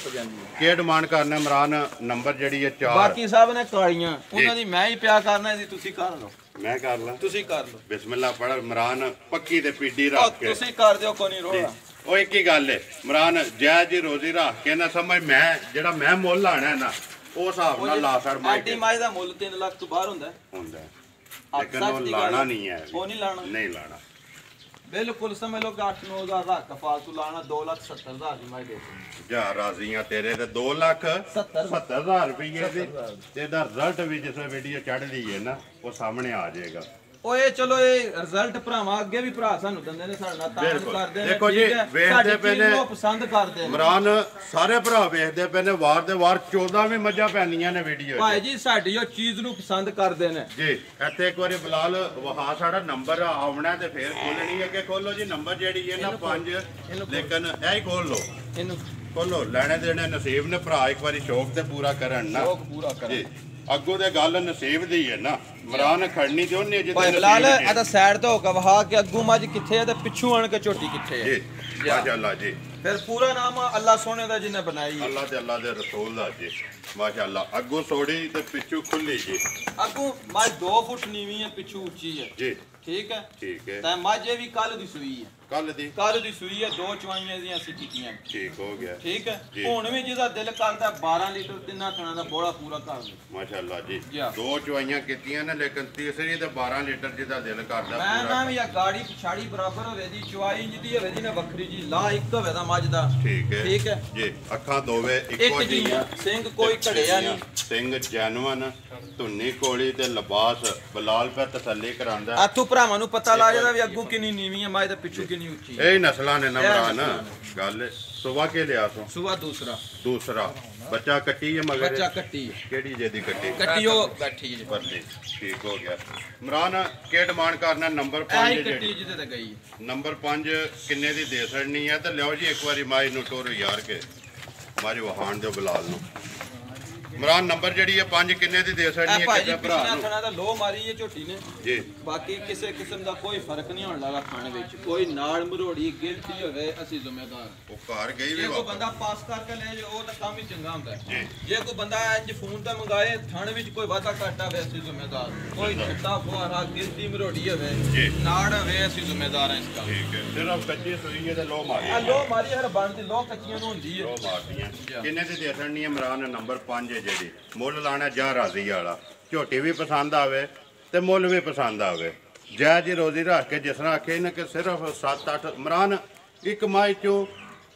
ਕੀ ਡਿਮਾਂਡ ਕਰਨਾ ਇਮਰਾਨ? ਨੰਬਰ ਜਿਹੜੀ ਹੈ 4 ਬਾਕੀ ਸਾਹਿਬ ਨੇ ਕਾਲੀਆਂ ਉਹਨਾਂ ਦੀ ਮੈਂ ਹੀ ਪਿਆ ਕਰਨਾ, ਇਹਦੀ ਤੁਸੀਂ ਕਰ ਲਓ। ਮੈਂ ਕਰ ਲਾਂ? ਤੁਸੀਂ ਕਰ ਲਓ। ਬਿਸਮਿਲ੍ਲਾ ਪੜ ਇਮਰਾਨ ਪੱਕੀ ਤੇ ਪੀਡੀ ਰੱਖ ਕੇ ਤੁਸੀਂ ਕਰ ਦਿਓ, ਕੋਈ ਨਹੀਂ ਰੋਣਾ। ਉਹ ਇੱਕ ਹੀ ਗੱਲ ਹੈ ਇਮਰਾਨ ਜੈ ਜੀ ਰੋਜ਼ੀ ਰੱਖ ਕੇ ਨਾ ਸਮਝ ਮੈਂ ਜਿਹੜਾ ਮੈਂ ਮੁੱਲ ਲਾਣਾ ਨਾ ਉਹ ਹਿਸਾਬ ਨਾਲ ਲਾ ਸੜ ਮਾਰ ਆਟੀ ਮਾਈ ਦਾ ਮੁੱਲ 3 ਲੱਖ ਤੋਂ ਬਾਹਰ ਹੁੰਦਾ ਲੇਕਿਨ ਉਹ ਲਾਣਾ ਨਹੀਂ ਹੈ। ਉਹ ਨਹੀਂ ਲਾਣਾ ਬਿਲਕੁਲ ਸਮਝ ਲਓ ਕਿ 8-9,000 ਰੱਖ ਫਾਲਤੂ ਲਾਣਾ 2,70,000 ਦੀ ਮਾਈ ਦੇ ਜਾ ਰਾਜ਼ੀਆਂ ਤੇਰੇ ਤੇ 2,70,000 ਰੁਪਏ ਦੀ ਤੇ ਇਹਦਾ ਰਿਜ਼ਲਟ ਵੀ ਜਿਸ ਵੀਡੀਓ ਚੜ੍ਹਦੀ ਹੈ ਨਾ ਉਹ ਸਾਹਮਣੇ ਆ ਜਾਏਗਾ। ਓਏ ਚਲੋ ਇਹ ਰਿਜ਼ਲਟ ਭਰਾਵਾਂ ਅੱਗੇ ਵੀ ਭਰਾ ਸਾਨੂੰ ਦਿੰਦੇ ਨੇ, ਸਾਡੇ ਨਾਲ ਤਾਂਜ ਕਰਦੇ ਨੇ। ਦੇਖੋ ਜੀ ਵੇਖਦੇ ਪਏ ਨੇ ਪਸੰਦ ਕਰਦੇ ਨੇ ਇਮਰਾਨ, ਸਾਰੇ ਭਰਾ ਵੇਖਦੇ ਪਏ ਨੇ ਵਾਰ ਦੇ ਵਾਰ 14 ਵੀ ਮੱਝਾਂ ਪੈਂਦੀਆਂ ਨੇ ਵੀਡੀਓ ਭਾਈ ਜੀ ਸਾਡੀ ਉਹ ਚੀਜ਼ ਨੂੰ ਪਸੰਦ ਕਰਦੇ ਨੇ ਜੀ। ਇੱਥੇ ਇੱਕ ਵਾਰੀ ਬਲਾਲ ਵਹਾ ਸਾਡਾ ਨੰਬਰ ਆਉਣਾ ਤੇ ਫੇਰ ਖੋਲਣੀ ਹੈ ਕਿ ਖੋਲੋ ਜੀ ਨੰਬਰ ਜਿਹੜੀ ਹੈ ਨਾ 5 ਲੇਕਿਨ ਇਹ ਹੀ ਖੋਲ ਲਓ, ਇਹਨੂੰ ਖੋਲੋ। ਲੈਣੇ ਦੇਣੇ ਨਸੀਬ ਨੇ ਭਰਾ ਇੱਕ ਵਾਰੀ ਸ਼ੌਕ ਤੇ ਪੂਰਾ ਕਰਨ ਨਾ, ਸ਼ੌਕ ਪੂਰਾ ਕਰਨ। ਅੱਗੋਂ ਤੇ ਗੱਲ ਨਸੀਬ ਦੀ ਹੈ ਨਾ। ਇਮਰਾਨ ਖੜਨੀ ਤੇ ਉਹਨੇ ਜਿੱਦ ਭਾਈ ਬਲਾਲ ਇਹ ਤਾਂ ਸਾਈਡ ਤੋਂ ਹੋ ਕੇ ਵਹਾ ਕੇ ਅੱਗੋਂ ਮੱਝ ਕਿੱਥੇ ਹੈ ਤੇ ਪਿੱਛੋਂ ਆਣ ਕੇ ਝੋਟੀ ਕਿੱਥੇ ਹੈ। ਜੀ ਮਾਸ਼ਾਅੱਲਾ ਜੀ। ਫਿਰ ਪੂਰਾ ਨਾਮ ਅੱਲਾਹ ਸੋਹਣੇ ਦਾ ਜਿਹਨੇ ਬਣਾਈ, ਅੱਲਾਹ ਤੇ ਅੱਲਾਹ ਦੇ ਰਸੂਲ ਦਾ ਜੀ ਮਾਸ਼ਾਅੱਲਾ। ਅੱਗੋਂ ਸੋੜੀ ਤੇ ਪਿੱਛੋਂ ਖੁੱਲੀ ਜੀ। ਅੱਗੋਂ ਮੱਝ 2 ਫੁੱਟ ਨੀਵੀਂ ਹੈ, ਪਿੱਛੋਂ ਉੱਚੀ ਹੈ ਜੀ। ਠੀਕ ਹੈ ਠੀਕ ਹੈ। ਤਾਂ ਮੱਝ ਇਹ ਵੀ ਕੱਲ ਦੀ ਸੂਈ ਹੈ, ਕੱਲ ਦੀ ਸੂਈ ਹੈ। 2 ਚਵਾਈਆਂ ਦੀਆਂ ਅਸੀਂ ਕੀਤੀਆਂ। ਠੀਕ ਹੋ ਗਿਆ। ਠੀਕ ਹੈ। ਹੁਣ ਵੀ ਜਿਹਦਾ ਦਿਲ ਕਰਦਾ 12 ਲੀਟਰ ਤਿੰਨਾਂ ਥਣਾਂ ਦਾ ਬੋਲਾ ਪੂਰਾ ਕਰ ਦੇ ਮਾਸ਼ਾਅੱਲਾ ਜੀ। 2 ਚਵਾਈਆਂ ਕੀਤੀਆਂ ਨੇ ਲੇਕਿਨ ਤੀਸਰੀ ਤੇ 12 ਲੀਟਰ ਜਿਹਦਾ ਦਿਲ ਕਰਦਾ ਮੈਂ ਨਾ ਵੀ ਆ ਗਾੜੀ ਪਿਛਾੜੀ ਬਰਾਬਰ ਹੋਵੇ ਦੀ ਚਵਾਈ ਜਿਹਦੀ ਹੋਵੇ ਦੀ ਨਾ ਵੱਖਰੀ ਜੀ ਲਾ ਇੱਕ ਹੋਵੇ ਦਾ ਮੱਝ ਦਾ। ਠੀਕ ਹੈ। ਠੀਕ ਹੈ ਜੀ। ਅੱਖਾਂ ਦੋਵੇਂ ਇੱਕੋ ਜਿਹੀਆਂ, ਸਿੰਘ ਕੋਈ ਘੜਿਆ ਨਹੀਂ, ਸਿੰਘ ਜੈਨੂਨ, ਧੁੰਨੀ ਕੋਲੀ ਤੇ ਲਿਬਾਸ ਬਲਾਲ ਪੈ ਤਸੱਲੀ ਕਰਾਂਦਾ। ਆਥੂ ਭਰਾਵਾਂ ਨੂੰ ਪਤਾ ਲੱਗ ਜਾਂਦਾ ਵੀ ਅੱਗੋਂ ਕਿੰਨੀ ਨੀਵੀਂ ਹੈ ਮੱਝ ਤੇ ਪਿੱਛੋਂ ਕਿੰਨੀ नहीं ऊंची यही नस्लां ने ना इमरान गल सुबह के लिया सो सुबह दूसरा बच्चा कट्टी है मगर बच्चा कट्टी केड़ी जेदी कट्टी कट्टी ओ बैठी है बदली ठीक हो गया इमरान के डिमांड करना नंबर 5 कट्टी जिते तक गई नंबर 5 किन्ने दी दे छड़नी है तो लियो जी एक बारी माई नु टोरो यार के मारी वहान दो बिलाल नु इमरान नंबर जड़ी है 5 किन्ने दी दे छड़नी है किसे भरा नु खाना दा लो मारी है झोटी ने जी बाकी किसी किस्म दा कोई फर्क नहीं होने लगा खाने विच कोई नाड़ मरोड़ी गिनती होवे असि जिम्मेदार ओ घर गई भी कोई बंदा पास करके ले जाए ओ ता काम ही चंगा हुंदा है जी जे कोई बंदा आज फोन ते मंगाए थाने विच कोई वादा घाटा होवे असि जिम्मेदार कोई छट्टा फुहारा गिनती मरोड़ी होवे नाड़ होवे असि जिम्मेदार हैं इसका ठीक है सिर्फ कच्ची सुई है ते लो मारी आ लो मारी हर बनदी लो कच्चियां नु हुंदी है लो मारदियां किन्ने दी दे छड़नी है इमरान नंबर 5 है जेडी मुੱਲ ਲਾਣਾ ਜਾ ਰਾਜ਼ੀ ਵਾਲਾ ਝੋਟੀ ਵੀ ਪਸੰਦ ਆਵੇ ਤੇ ਮੁੱਲ ਵੀ ਪਸੰਦ ਆਵੇ ਜੈ ਜੀ ਰੋਜ਼ੀ ਰੱਖ ਕੇ ਜਿਸ ਤਰ੍ਹਾਂ ਆਖੇ ਨਾ ਕਿ ਸਿਰਫ 7-8 ਇਮਰਾਨ ਇੱਕ ਮਾਈ ਚੋਂ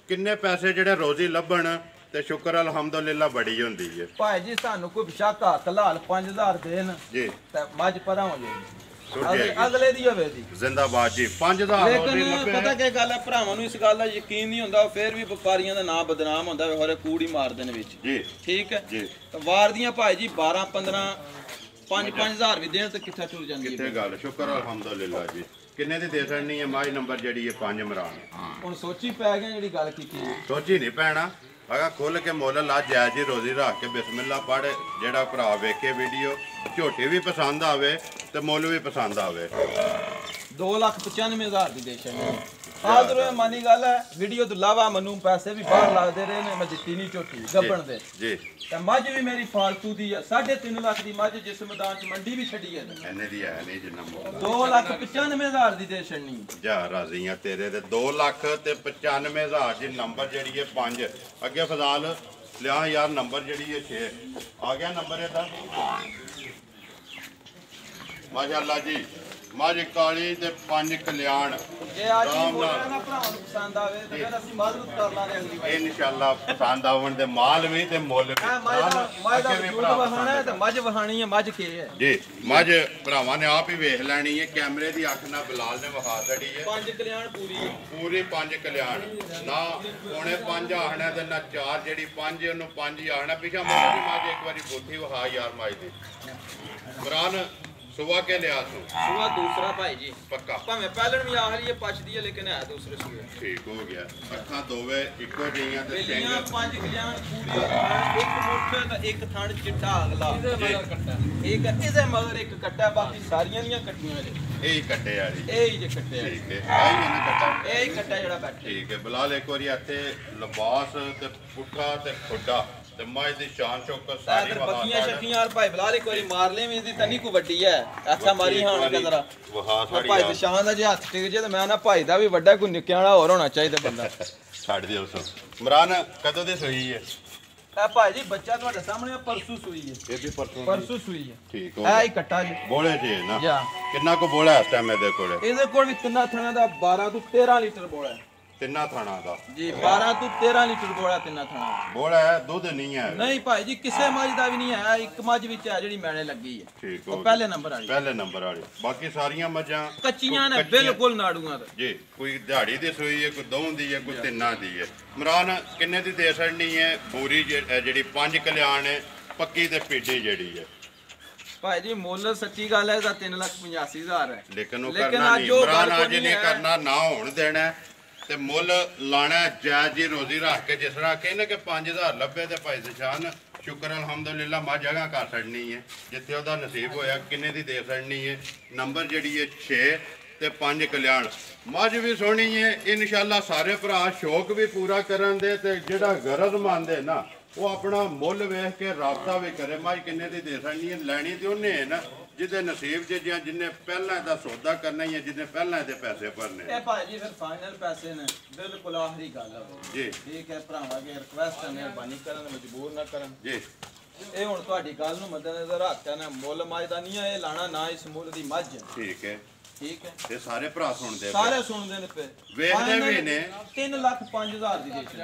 ਕਿੰਨੇ ਪੈਸੇ ਜਿਹੜੇ ਰੋਜ਼ੀ ਲੱਭਣ ਤੇ ਸ਼ੁਕਰ ਅਲਹਮਦੁਲਿਲਾ ਬੜੀ ਹੁੰਦੀ ਹੈ ਭਾਈ ਜੀ ਸਾਨੂੰ ਕੋਈ ਸ਼ੱਕ ਹੱਥ ਲਾਲ 5000 ਦੇਣ ਜੀ ਤੇ ਮੱਝ ਪਰਾਂ ਹੋ ਜਾਏਗੀ ਅਗਲੇ ਦੀ ਹੋਵੇ ਦੀ ਜ਼ਿੰਦਾਬਾਦ ਜੀ 5000 ਲੇਕਿਨ ਪਤਾ ਕੀ ਗੱਲ ਹੈ ਭਰਾਵਾਂ ਨੂੰ ਇਸ ਗੱਲ ਦਾ ਯਕੀਨ ਨਹੀਂ ਹੁੰਦਾ ਫਿਰ ਵੀ ਵਪਾਰੀਆਂ ਦਾ ਨਾਮ ਬਦਨਾਮ ਹੁੰਦਾ ਹੈ ਹੋਰੇ ਕੂੜੀ ਮਾਰਦੇ ਨੇ ਵਿੱਚ ਜੀ ਠੀਕ ਹੈ ਜੀ ਵਾਰ ਦੀਆਂ ਭਾਈ ਜੀ 12 15 5-5000 ਵੀ ਦੇਣ ਤੇ ਕਿੱਥੇ ਟੁਰ ਜਾਂਦੀ ਹੈ ਕਿੱਥੇ ਗੱਲ ਸ਼ੁਕਰ ਅਲਹਮਦੁਲਿਲਾ ਜੀ ਕਿੰਨੇ ਦੀ ਦੇ ਛੜਨੀ ਹੈ ਮਾਈ ਨੰਬਰ ਜਿਹੜੀ ਹੈ 5 ਇਮਰਾਨ ਹੁਣ ਸੋਚੀ ਪੈ ਗਿਆ ਜਿਹੜੀ ਗੱਲ ਕੀਤੀ ਸੋਚੀ ਨਹੀਂ ਪੈਣਾ ਅਗਾ ਖੁੱਲ ਕੇ ਮੁੱਲ ਲਾ ਜਾਇਜ਼ ਜੀ ਰੋਜ਼ੀ ਰੱਖ ਕੇ ਬਿਸਮਿਲ੍ਲਾ ਪੜ੍ਹ ਜਿਹੜਾ ਭਰਾ ਵੇਖੇ ਵੀਡੀਓ ਝੋਟੀ ਵੀ ਪਸੰਦ ਆਵੇ ਤੇ ਮੁੱਲ ਵੀ ਪਸੰਦ ਆਵੇ 2,95,000 ਦੀ ਦੇ ਛੜਨੀ ਆਦਰੋਂ ਮਾਨੀ ਗੱਲ ਹੈ ਵੀਡੀਓ ਤੋਂ ਇਲਾਵਾ ਮੈਨੂੰ ਪੈਸੇ ਵੀ ਬਾਹਰ ਲੱਗਦੇ ਰਹੇ ਨੇ ਮੈਂ ਦਿੱਤੀ ਨਹੀਂ ਝੋਟੀ ਗੱਬਣ ਦੇ ਜੀ ਤੇ ਮੱਝ ਵੀ ਮੇਰੀ ਫਾਲਤੂ ਦੀ ਹੈ 3.5 ਲੱਖ ਦੀ ਮੱਝ ਜਿਸ ਮੈਦਾਨ ਚ ਮੰਡੀ ਵੀ ਛੱਡੀ ਹੈ ਇਹਨੇ ਦੀ ਹੈ ਨਹੀਂ ਜਿੰਨਾ ਮੁੱਲ 2,95,000 ਦੀ ਦੇ ਛੜਨੀ ਜਾ ਰਾਜ਼ੀਆਂ ਤੇਰੇ ਤੇ 2,95,000 ਦੀ ਨੰਬਰ ਜਿਹੜੀ ਹੈ 5 ਅੱਗੇ ਫਜ਼ਾਲ ਲਿਆ ਯਾਰ ਨੰਬਰ ਜਿਹੜੀ ਹੈ 6 ਆ ਗਿਆ ਨੰਬਰ ਇਹਦਾ ਮਾਸ਼ਾਅੱਲਾ ਜੀ ਮੱਝ ਕਾਲੀ ਤੇ 5 ਕਲਿਆਣ ਜੇ ਅੱਜ ਹੀ ਬੋਲਣਾ ਨਾ ਭਰਾਵਾਂ ਨੂੰ ਪਸੰਦ ਆਵੇ ਤੇ ਫਿਰ ਅਸੀਂ ਮਦਦ ਕਰ ਲਾਂਗੇ ਅਗਲੀ ਵਾਰ ਇਨਸ਼ਾਅੱਲਾ ਪਸੰਦ ਆਵਣ ਦੇ ਮਾਲ ਵੀ ਤੇ ਮੁੱਲ ਵੀ ਮੱਝ ਦਾ ਵਜੂਦ ਵਹਾਣਾ ਹੈ ਤੇ ਮੱਝ ਵਹਾਣੀ ਹੈ ਮੱਝ ਕੀ ਹੈ ਜੀ ਮੱਝ ਭਰਾਵਾਂ ਨੇ ਆਪ ਹੀ ਵੇਖ ਲੈਣੀ ਹੈ ਕੈਮਰੇ ਦੀ ਅੱਖ ਨਾਲ ਬਿਲਾਲ ਨੇ ਵਿਖਾ ਦੜੀ ਹੈ 5 ਕਲਿਆਣ ਪੂਰੀ 5 ਕਲਿਆਣ ਨਾ ਪੌਣੇ 5 ਆਹਣਾ ਤੇ ਨਾ 4 ਜਿਹੜੀ 5 ਉਹਨੂੰ 5 ਹੀ ਆਹਣਾ ਪਿਛਾ ਮੱਝ ਇੱਕ ਵਾਰੀ ਬੋਥੀ ਵਿਖਾ ਯਾਰ ਮੱਝ ਦੀ ਇਮਰਾਨ सुबह के लिया सुबह दूसरा भाई जी पक्का भावे पहलन भी आखरी है पछदी है लेकिन है दूसरे सुबह ठीक हो गया अखा दोवे इको जिहियां ते बेलियां 5 कलियाण पूरी एक मुठ ते एक थण चिट्टा अगला ठीक है इसे मगर एक कट्टा बाकी सारियां ਦੀਆਂ ਕੱਟੀਆਂ ਜੇ ਇਹ ਹੀ ਕੱਟੇ ਵਾਲੀ ਇਹ ਹੀ ਜੇ ਕੱਟੇ ਆ ਠੀਕ ਹੈ ਆਈ ਨਾ ਕੱਟਾ ਇਹ ਹੀ ਕੱਟਾ ਜਿਹੜਾ ਬੈਠਾ ਠੀਕ ਹੈ ਬਿਲਾਲ ਇੱਕ ਵਾਰੀ ਇੱਥੇ ਲਿਬਾਸ ਤੇ ਪੁੱਠਾ ਤੇ ਖੁੱਡਾ ਤੇ ਮਾਈ ਦੀ ਸ਼ਾਨ ਸ਼ੌਕਤ ਸਾਰੀ ਬਾਤ ਬੱਕੀਆਂ ਸ਼ਕੀਆਂ ਔਰ ਭਾਈ ਬਿਲਾਲ ਇੱਕ ਵਾਰੀ ਮਾਰ ਲੈ ਵੀ ਇਹਦੀ ਤਨੀ ਕੋ ਵੱਡੀ ਹੈ ਅੱਛਾ ਮਾਰੀ ਹਾਂ ਕਿ ਜ਼ਰਾ ਵਹਾ ਸਾਡੀ ਭਾਈ ਦੀ ਸ਼ਾਨ ਦਾ ਜੇ ਹੱਥ ਟਿਕ ਜੇ ਤੇ ਮੈਂ ਨਾ ਭਾਈ ਦਾ ਵੀ ਵੱਡਾ ਕੋਈ ਨਿੱਕਿਆ ਵਾਲਾ ਹੋਰ ਹੋਣਾ ਚਾਹੀਦਾ ਬੰਦਾ ਛੱਡ ਦਿਓ ਸੋ ਇਮਰਾਨ ਕਦੋਂ ਦੀ ਸੋਈ ਹੈ ਇਹ ਭਾਈ ਜੀ ਬੱਚਾ ਤੁਹਾਡੇ ਸਾਹਮਣੇ ਪਰਸੂ ਸੂਈ ਹੈ ਇਹ ਵੀ ਪਰਸੂ ਸੂਈ ਹੈ ਠੀਕ ਹੋ ਇਹ ਹੀ ਕੱਟਾ ਜੀ ਬੋਲੇ ਜੀ ਨਾ ਜਾ ਕਿੰਨਾ ਕੋ ਬੋਲਾ ਇਸ ਟਾਈਮ ਇਹਦੇ ਕੋਲੇ ਇਹਦੇ ਕੋਲ ਵੀ ਤਿੰਨਾਂ ਥਾਣਾ ਦਾ 12 ਤੋਂ 13 ਲੀਟਰ ਬੋਲਾ ਹੈ ਤਿੰਨਾਂ ਥਾਣਾ ਦਾ ਜੀ 12 ਤੋਂ 13 ਲੀਟਰ ਬੋਲਾ ਤਿੰਨਾਂ ਥਾਣਾ ਬੋਲਾ ਹੈ ਦੁੱਧ ਨਹੀਂ ਹੈ ਨਹੀਂ ਭਾਈ ਜੀ ਕਿਸੇ ਮੱਝ ਦਾ ਵੀ ਨਹੀਂ ਹੈ ਇੱਕ ਮੱਝ ਵਿੱਚ ਹੈ ਜਿਹੜੀ ਮੈਣੇ ਲੱਗੀ ਹੈ ਠੀਕ ਹੋ ਉਹ ਪਹਿਲੇ ਨੰਬਰ ਵਾਲੀ ਪਹਿਲੇ ਨੰਬਰ ਵਾਲੀ ਬਾਕੀ ਸਾਰੀਆਂ ਮੱਝਾਂ ਕੱਚੀਆਂ ਨੇ ਬਿਲਕੁਲ ਨਾੜੂਆਂ ਤੇ ਜੀ ਕੋਈ ਦਿਹਾੜੀ ਦੀ ਸੂਈ ਹੈ ਕੋਈ ਦੋਹਾਂ ਦੀ ਹੈ ਕੋਈ ਤਿੰਨਾਂ ਦੀ ਹੈ ਇਮਰਾਨ ਕਿੰਨੇ ਦੀ ਦੇ ਛੜਨੀ ਹੈ ਪੂਰੀ ਜਿਹੜੀ 5 ਕਲਿਆਣ ਹੈ ਪੱਕੀ ਤੇ ਪੀਡੀ ਜਿਹੜੀ ਹੈ ਭਾਈ ਜੀ ਮੁੱਲ ਸੱਚੀ ਗੱਲ ਹੈ ਇਹਦਾ 3,85,000 ਹੈ ਲੇਕਿਨ ਉਹ ਕਰਨਾ ਨਹੀਂ ਇਮਰਾਨ ਅੱਜ ਨਹੀਂ ਕਰਨਾ ਨਾ ਹੋਣ ਦੇਣਾ ਤੇ ਮੁੱਲ ਲਾਣਾ ਜਾਇਜ਼ ਜੀ ਰੋਜ਼ੀ ਰੱਖ ਕੇ ਜਿਸ ਤਰ੍ਹਾਂ ਕਹਿੰਦੇ ਕਿ 5000 ਲੱਭੇ ਤੇ ਭਾਈ ਨਿਸ਼ਾਨ ਸ਼ੁਕਰ ਅਲਹਮਦੁਲਿਲਾ ਮਾ ਜਗ੍ਹਾ ਕਰ ਛੱਡਣੀ ਹੈ ਜਿੱਥੇ ਉਹਦਾ ਨਸੀਬ ਹੋਇਆ ਕਿੰਨੇ ਦੀ ਦੇ ਛੱਡਣੀ ਹੈ ਨੰਬਰ ਜਿਹੜੀ ਹੈ 6 ਤੇ 5 ਕਲਿਆਣ ਮੱਝ ਵੀ ਸੋਹਣੀ ਹੈ ਇਨਸ਼ਾਅੱਲਾ ਸਾਰੇ ਭਰਾ ਸ਼ੌਕ ਵੀ ਪੂਰਾ ਕਰਨ ਦੇ ਤੇ ਜਿਹੜਾ ਗਰਜ਼ ਮੰਨਦੇ ਨਾ ਉਹ ਆਪਣਾ ਮੁੱਲ ਵੇਖ ਕੇ ਰਾਬਤਾ ਵੀ ਕਰੇ ਮੱਝ ਕਿੰਨੇ ਦੀ ਦੇ ਛੱਡਣੀ ਹੈ ਲੈਣੀ ਤੇ ਉਹਨੇ ਹੈ ਨਾ ਜਿਹਦੇ ਨਸੀਬ ਚ ਜਾਂ ਜਿੰਨੇ ਪਹਿਲਾਂ ਦਾ ਸੌਦਾ ਕਰਨਾ ਹੀ ਹੈ ਜਿਹਨੇ ਪਹਿਲਾਂ ਇਹਦੇ ਪੈਸੇ ਭਰਨੇ ਇਹ ਭਾਈ ਜੀ ਫਿਰ ਫਾਈਨਲ ਪੈਸੇ ਨੇ ਬਿਲਕੁਲ ਆਖਰੀ ਗੱਲ ਹੈ ਜੀ ਠੀਕ ਹੈ ਭਰਾਵਾਂ ਅੱਗੇ ਰਿਕਵੈਸਟ ਹੈ ਮਿਹਰਬਾਨੀ ਕਰਨ ਮਜਬੂਰ ਨਾ ਕਰਨ ਜੀ ਇਹ ਹੁਣ ਤੁਹਾਡੀ ਗੱਲ ਨੂੰ ਮੱਦੇਨਜ਼ਰ ਰੱਖ ਕੇ ਨਾ ਮੁੱਲ ਮੱਝ ਦਾ ਨਹੀਂ ਹੈ ਇਹ ਲਾਣਾ ਨਾ ਇਸ ਮੁੱਲ ਦੀ ਮੱਝ ਠੀਕ ਹੈ ਠੀਕ ਹੈ ਇਹ ਸਾਰੇ ਭਰਾ ਸੁਣਦੇ ਸਾਰੇ ਸੁਣਦੇ ਨੇ ਪਏ ਵੇਖਦੇ ਵੀ ਨੇ 3,05,000 ਦੀ ਦੇਸ਼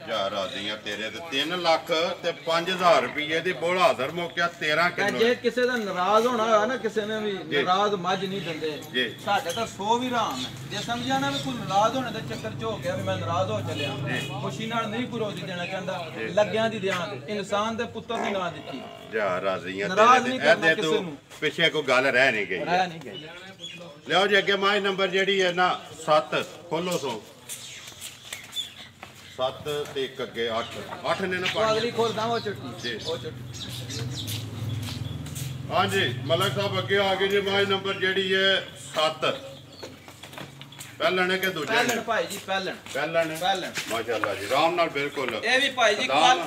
ਜਾ ਰਾਜ਼ੀਆਂ ਤੇਰੇ ਤੇ 3 ਲੱਖ ਤੇ 5000 ਰੁਪਏ ਦੀ ਬੋਲ ਹਾਜ਼ਰ ਮੌਕਿਆ 13 ਕਿਲੋ ਜੇ ਕਿਸੇ ਦਾ ਨਾਰਾਜ਼ ਹੋਣਾ ਹੋਇਆ ਨਾ ਕਿਸੇ ਨੇ ਵੀ ਨਾਰਾਜ਼ ਮੱਝ ਨਹੀਂ ਦਿੰਦੇ ਸਾਡੇ ਤਾਂ 100 ਵੀ ਰਾਮ ਹੈ ਜੇ ਸਮਝਿਆ ਨਾ ਵੀ ਕੋਈ ਨਾਰਾਜ਼ ਹੋਣੇ ਦੇ ਚੱਕਰ ਚ ਹੋ ਗਿਆ ਵੀ ਮੈਂ ਨਾਰਾਜ਼ ਹੋ ਚੱਲਿਆ ਖੁਸ਼ੀ ਨਾਲ ਨਹੀਂ ਪਰੋਦੀ ਦੇਣਾ ਚਾਹੁੰਦਾ ਲੱਗਿਆਂ ਦੀ ਧਿਆਨ ਇਨਸਾਨ ਦੇ ਪੁੱਤਰ ਦੀ ਨਾਂ ਦਿੱਤੀ ਜਾ ਰਾਜ਼ੀਆਂ ਨਾਰਾਜ਼ ਨਹੀਂ ਕਰਨਾ ਤੇਰੇ ਕਿਸੇ ਨੂੰ ਪਿੱਛੇ ਕੋਈ ਗੱਲ ਰਹਿ ਨਹੀਂ ਗਈ ਰਹਿ ਨਹੀਂ ਗਈ ਲਿਓ ਜੀ ਅੱਗੇ ਮਾਈ ਨੰਬਰ ਜਿਹੜੀ ਹੈ ਨਾ 7 ਖੋਲੋ ਸੋ 7 ਤੇ ਇੱਕ ਅੱਗੇ 8 ਨੇ ਨਾ ਉਹ ਅਗਲੀ ਖੋਲਦਾ ਉਹ ਚੁੱਟੀ ਉਹ ਚੁੱਟੀ ਹਾਂਜੀ ਮਲਕ ਸਾਹਿਬ ਅੱਗੇ ਆ ਗਏ ਜੀ ਮਾਈ ਨੰਬਰ ਜਿਹੜੀ ਹੈ 7 ਪਹਿਲਣ ਕਿ ਦੂਜਾ ਪਹਿਲਣ ਭਾਈ ਜੀ ਪਹਿਲਣ ਪਹਿਲਣ ਮਾਸ਼ਾਅੱਲਾ ਜੀ ਆਰਾਮ ਨਾਲ ਬਿਲਕੁਲ ਇਹ ਵੀ ਭਾਈ ਜੀ ਕੱਲ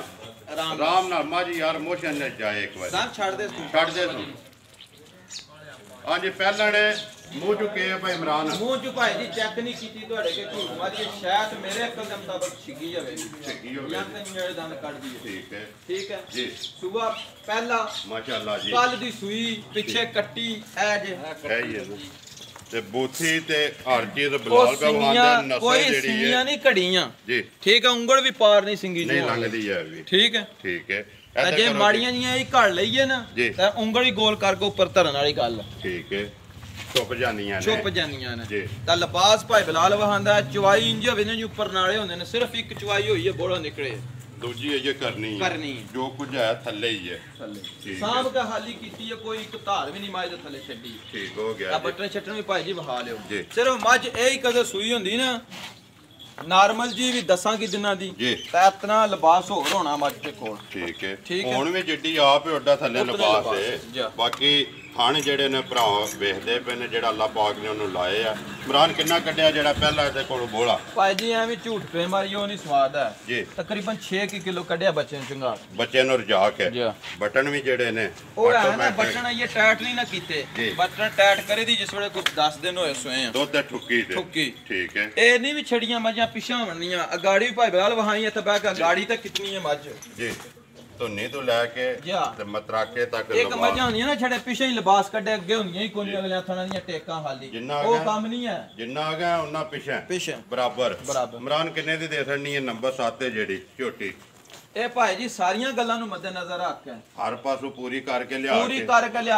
ਆਰਾਮ ਨਾਲ ਮਾਜੀ ਯਾਰ ਮੋਸ਼ਨ ਨਾਲ ਜਾਏ ਇੱਕ ਵਾਰ ਸਾਹ ਛੱਡ ਦੇ ਤੂੰ ਹਾਂਜੀ ਪਹਿਲਣ ਮੂੰਹ ਚੁੱਕੇ ਆ ਭਾਈ ਇਮਰਾਨ ਮੂੰਹ ਚ ਭਾਈ ਜੀ ਚੈੱਕ ਨਹੀਂ ਕੀਤੀ ਤੁਹਾਡੇ ਕੇ ਝੂਠ ਮਾਰੀ ਸ਼ਾਇਦ ਮੇਰੇ ਅਕਲ ਦੇ ਮੁਤਾਬਕ ਛਿੱਗੀ ਜਾਵੇ ਜਾਂ ਤੇ ਮੇਰੇ ਦੰਦ ਕੱਢ ਦਈਏ ਠੀਕ ਹੈ ਜੀ ਸਵੇਰ ਪਹਿਲਾ ਮਾਸ਼ਾਅੱਲਾ ਜੀ ਕੱਲ ਦੀ ਸੂਈ ਪਿੱਛੇ ਕੱਟੀ ਐ ਜੇ ਹੈ ਹੀ ਹੈ ਤੇ ਬੋਥੀ ਤੇ ਹਰ ਚੀਜ਼ ਬਲਾਲ ਭਗਵਾਨ ਦੇ ਨਸਲ ਕੋਈ ਜਿਹੜੀ ਹੈ ਸਿੰਗੀਆਂ ਨਹੀਂ ਘੜੀਆਂ ਜੀ ਠੀਕ ਹੈ ਉਂਗਲ ਵੀ ਪਾਰ ਨਹੀਂ ਸਿੰਗੀ ਨਹੀਂ ਲੰਘਦੀ ਹੈ ਵੀ ਠੀਕ ਹੈ ਜੇ ਮਾੜੀਆਂ ਜੀਆਂ ਇਹ ਘੜ ਲਈਏ ਨਾ ਤਾਂ ਉਂਗਲ ਹੀ ਗੋਲ ਕਰਕੇ ਉੱਪਰ ਧਰਨ ਵਾਲੀ ਗੱਲ ਠੀਕ ਹੈ ਛੁੱਪ ਜਾਂਦੀਆਂ ਨੇ ਤਾਂ ਲਿਬਾਸ ਭਾਈ ਬਲਾਲ ਵਹਾਂਦਾ ਚੁਆਈ ਇੰਜ ਹੋਵੇ ਨੇ ਉੱਪਰ ਨਾਲੇ ਹੁੰਦੇ ਨੇ ਸਿਰਫ ਇੱਕ ਚੁਆਈ ਹੋਈ ਹੈ ਬੋਲਾ ਨਿਕਲੇ ਦੂਜੀ ਇਹ ਕਰਨੀ ਜੋ ਕੁਝ ਹੈ ਥੱਲੇ ਹੀ ਹੈ ਸਾਹਬ ਦਾ ਹਾਲੀ ਕੀਤੀ ਹੈ ਕੋਈ ਇੱਕ ਧਾਰ ਵੀ ਨਹੀਂ ਮਾਜ ਦੇ ਥੱਲੇ ਛੱਡੀ ਠੀਕ ਹੋ ਗਿਆ ਆ ਬਟਨ ਛੱਟਣ ਵੀ ਭਾਈ ਜੀ ਵਹਾ ਲਿਓ ਸਿਰਫ ਮੱਝ ਇਹ ਹੀ ਕਦੇ ਸੂਈ ਹੁੰਦੀ ਨਾ ਨਾਰਮਲ ਜੀ ਵੀ ਦੱਸਾਂ ਕਿ ਦਿਨਾਂ ਦੀ ਤਾਂ ਇਤਨਾ ਲਿਬਾਸ ਹੋਰ ਹੋਣਾ ਮੱਝ ਦੇ ਕੋਲ ਠੀਕ ਹੈ ਹੁਣ ਵੀ ਜਿੱਡੀ ਆਪ ਹੀ ਓਡਾ ਥੱਲੇ ਲਿਬਾਸ ਹੈ ਬਾਕੀ ਥਣ ਜਿਹੜੇ ਨੇ ਭਰਾ ਵੇਖਦੇ ਪਏ ਨੇ ਜਿਹੜਾ ਅੱਲਾਹ ਪਾਕ ਨੇ ਉਹਨੂੰ ਲਾਏ ਆ ਇਮਰਾਨ ਕਿੰਨਾ ਕੱਢਿਆ ਜਿਹੜਾ ਪਹਿਲਾਂ ਇਹਦੇ ਕੋਲ ਬੋਲਾ ਭਾਈ ਜੀ ਐਵੇਂ ਝੂਠ ਪੇ ਮਾਰੀ ਉਹ ਨਹੀਂ ਸਵਾਦ ਹੈ ਜੀ ਤਕਰੀਬਨ 6 ਕਿਲੋ ਕੱਢਿਆ ਬੱਚੇ ਨੂੰ ਚੰਗਾ ਬੱਚੇ ਨੂੰ ਰਜਾ ਕੇ ਬਟਨ ਵੀ ਜਿਹੜੇ ਨੇ ਉਹ ਹੈ ਨਾ ਬਟਨ ਇਹ ਟਾਈਟ ਨਹੀਂ ਨਾ ਕੀਤੇ ਬਟਨ ਟਾਈਟ ਕਰੇ ਦੀ ਜਿਸ ਵੇਲੇ ਕੋਈ 10 ਦਿਨ ਹੋਏ ਸੋਏ ਆ ਦੁੱਧ ਠੁੱਕੀ ਠੀਕ ਹੈ ਇਹ ਨਹੀਂ ਵੀ ਛੜੀਆਂ ਮੱਝਾਂ ਪਿਛਾਂ ਵਣਨੀਆਂ ਅਗਾੜੀ ਵੀ ਭਾਈ ਬਲਾਲ ਵਹਾਈ ਇੱਥੇ ਬਹਿ ਕੇ ਗਾੜੀ ਤਾਂ ਕਿਤਨੀ ਹੈ ਮੱਝ ਜੀ ਧੁੰਨੀ ਤੋਂ ਲੈ ਕੇ ਤੇ ਮਤਰਾਕੇ ਤੱਕ ਇੱਕ ਮੱਝਾਂ ਹੁੰਦੀਆਂ ਨਾ ਛੜੇ ਪਿਛੇ ਹੀ ਲਿਬਾਸ ਕੱਢੇ ਅੱਗੇ ਹੁੰਦੀਆਂ ਹੀ ਕੋਈ ਅਗਲੇ ਥਾਣਾ ਦੀਆਂ ਟੇਕਾਂ ਹਾਲੀ ਉਹ ਕੰਮ ਨਹੀਂ ਹੈ ਜਿੰਨਾ ਆ ਗਿਆ ਉਹਨਾਂ ਪਿਛੇ ਬਰਾਬਰ ਇਮਰਾਨ ਕਿੰਨੇ ਦੀ ਦੇ ਸਕਣੀ ਹੈ ਨੰਬਰ 7 ਤੇ ਜਿਹੜੀ ਝੋਟੀ ਇਹ ਭਾਈ ਜੀ ਸਾਰੀਆਂ ਗੱਲਾਂ ਨੂੰ ਮੱਦੇ ਨਜ਼ਰ ਰੱਖ ਕੇ ਹਰ ਪਾਸੋਂ ਪੂਰੀ ਕਰਕੇ ਲਿਆ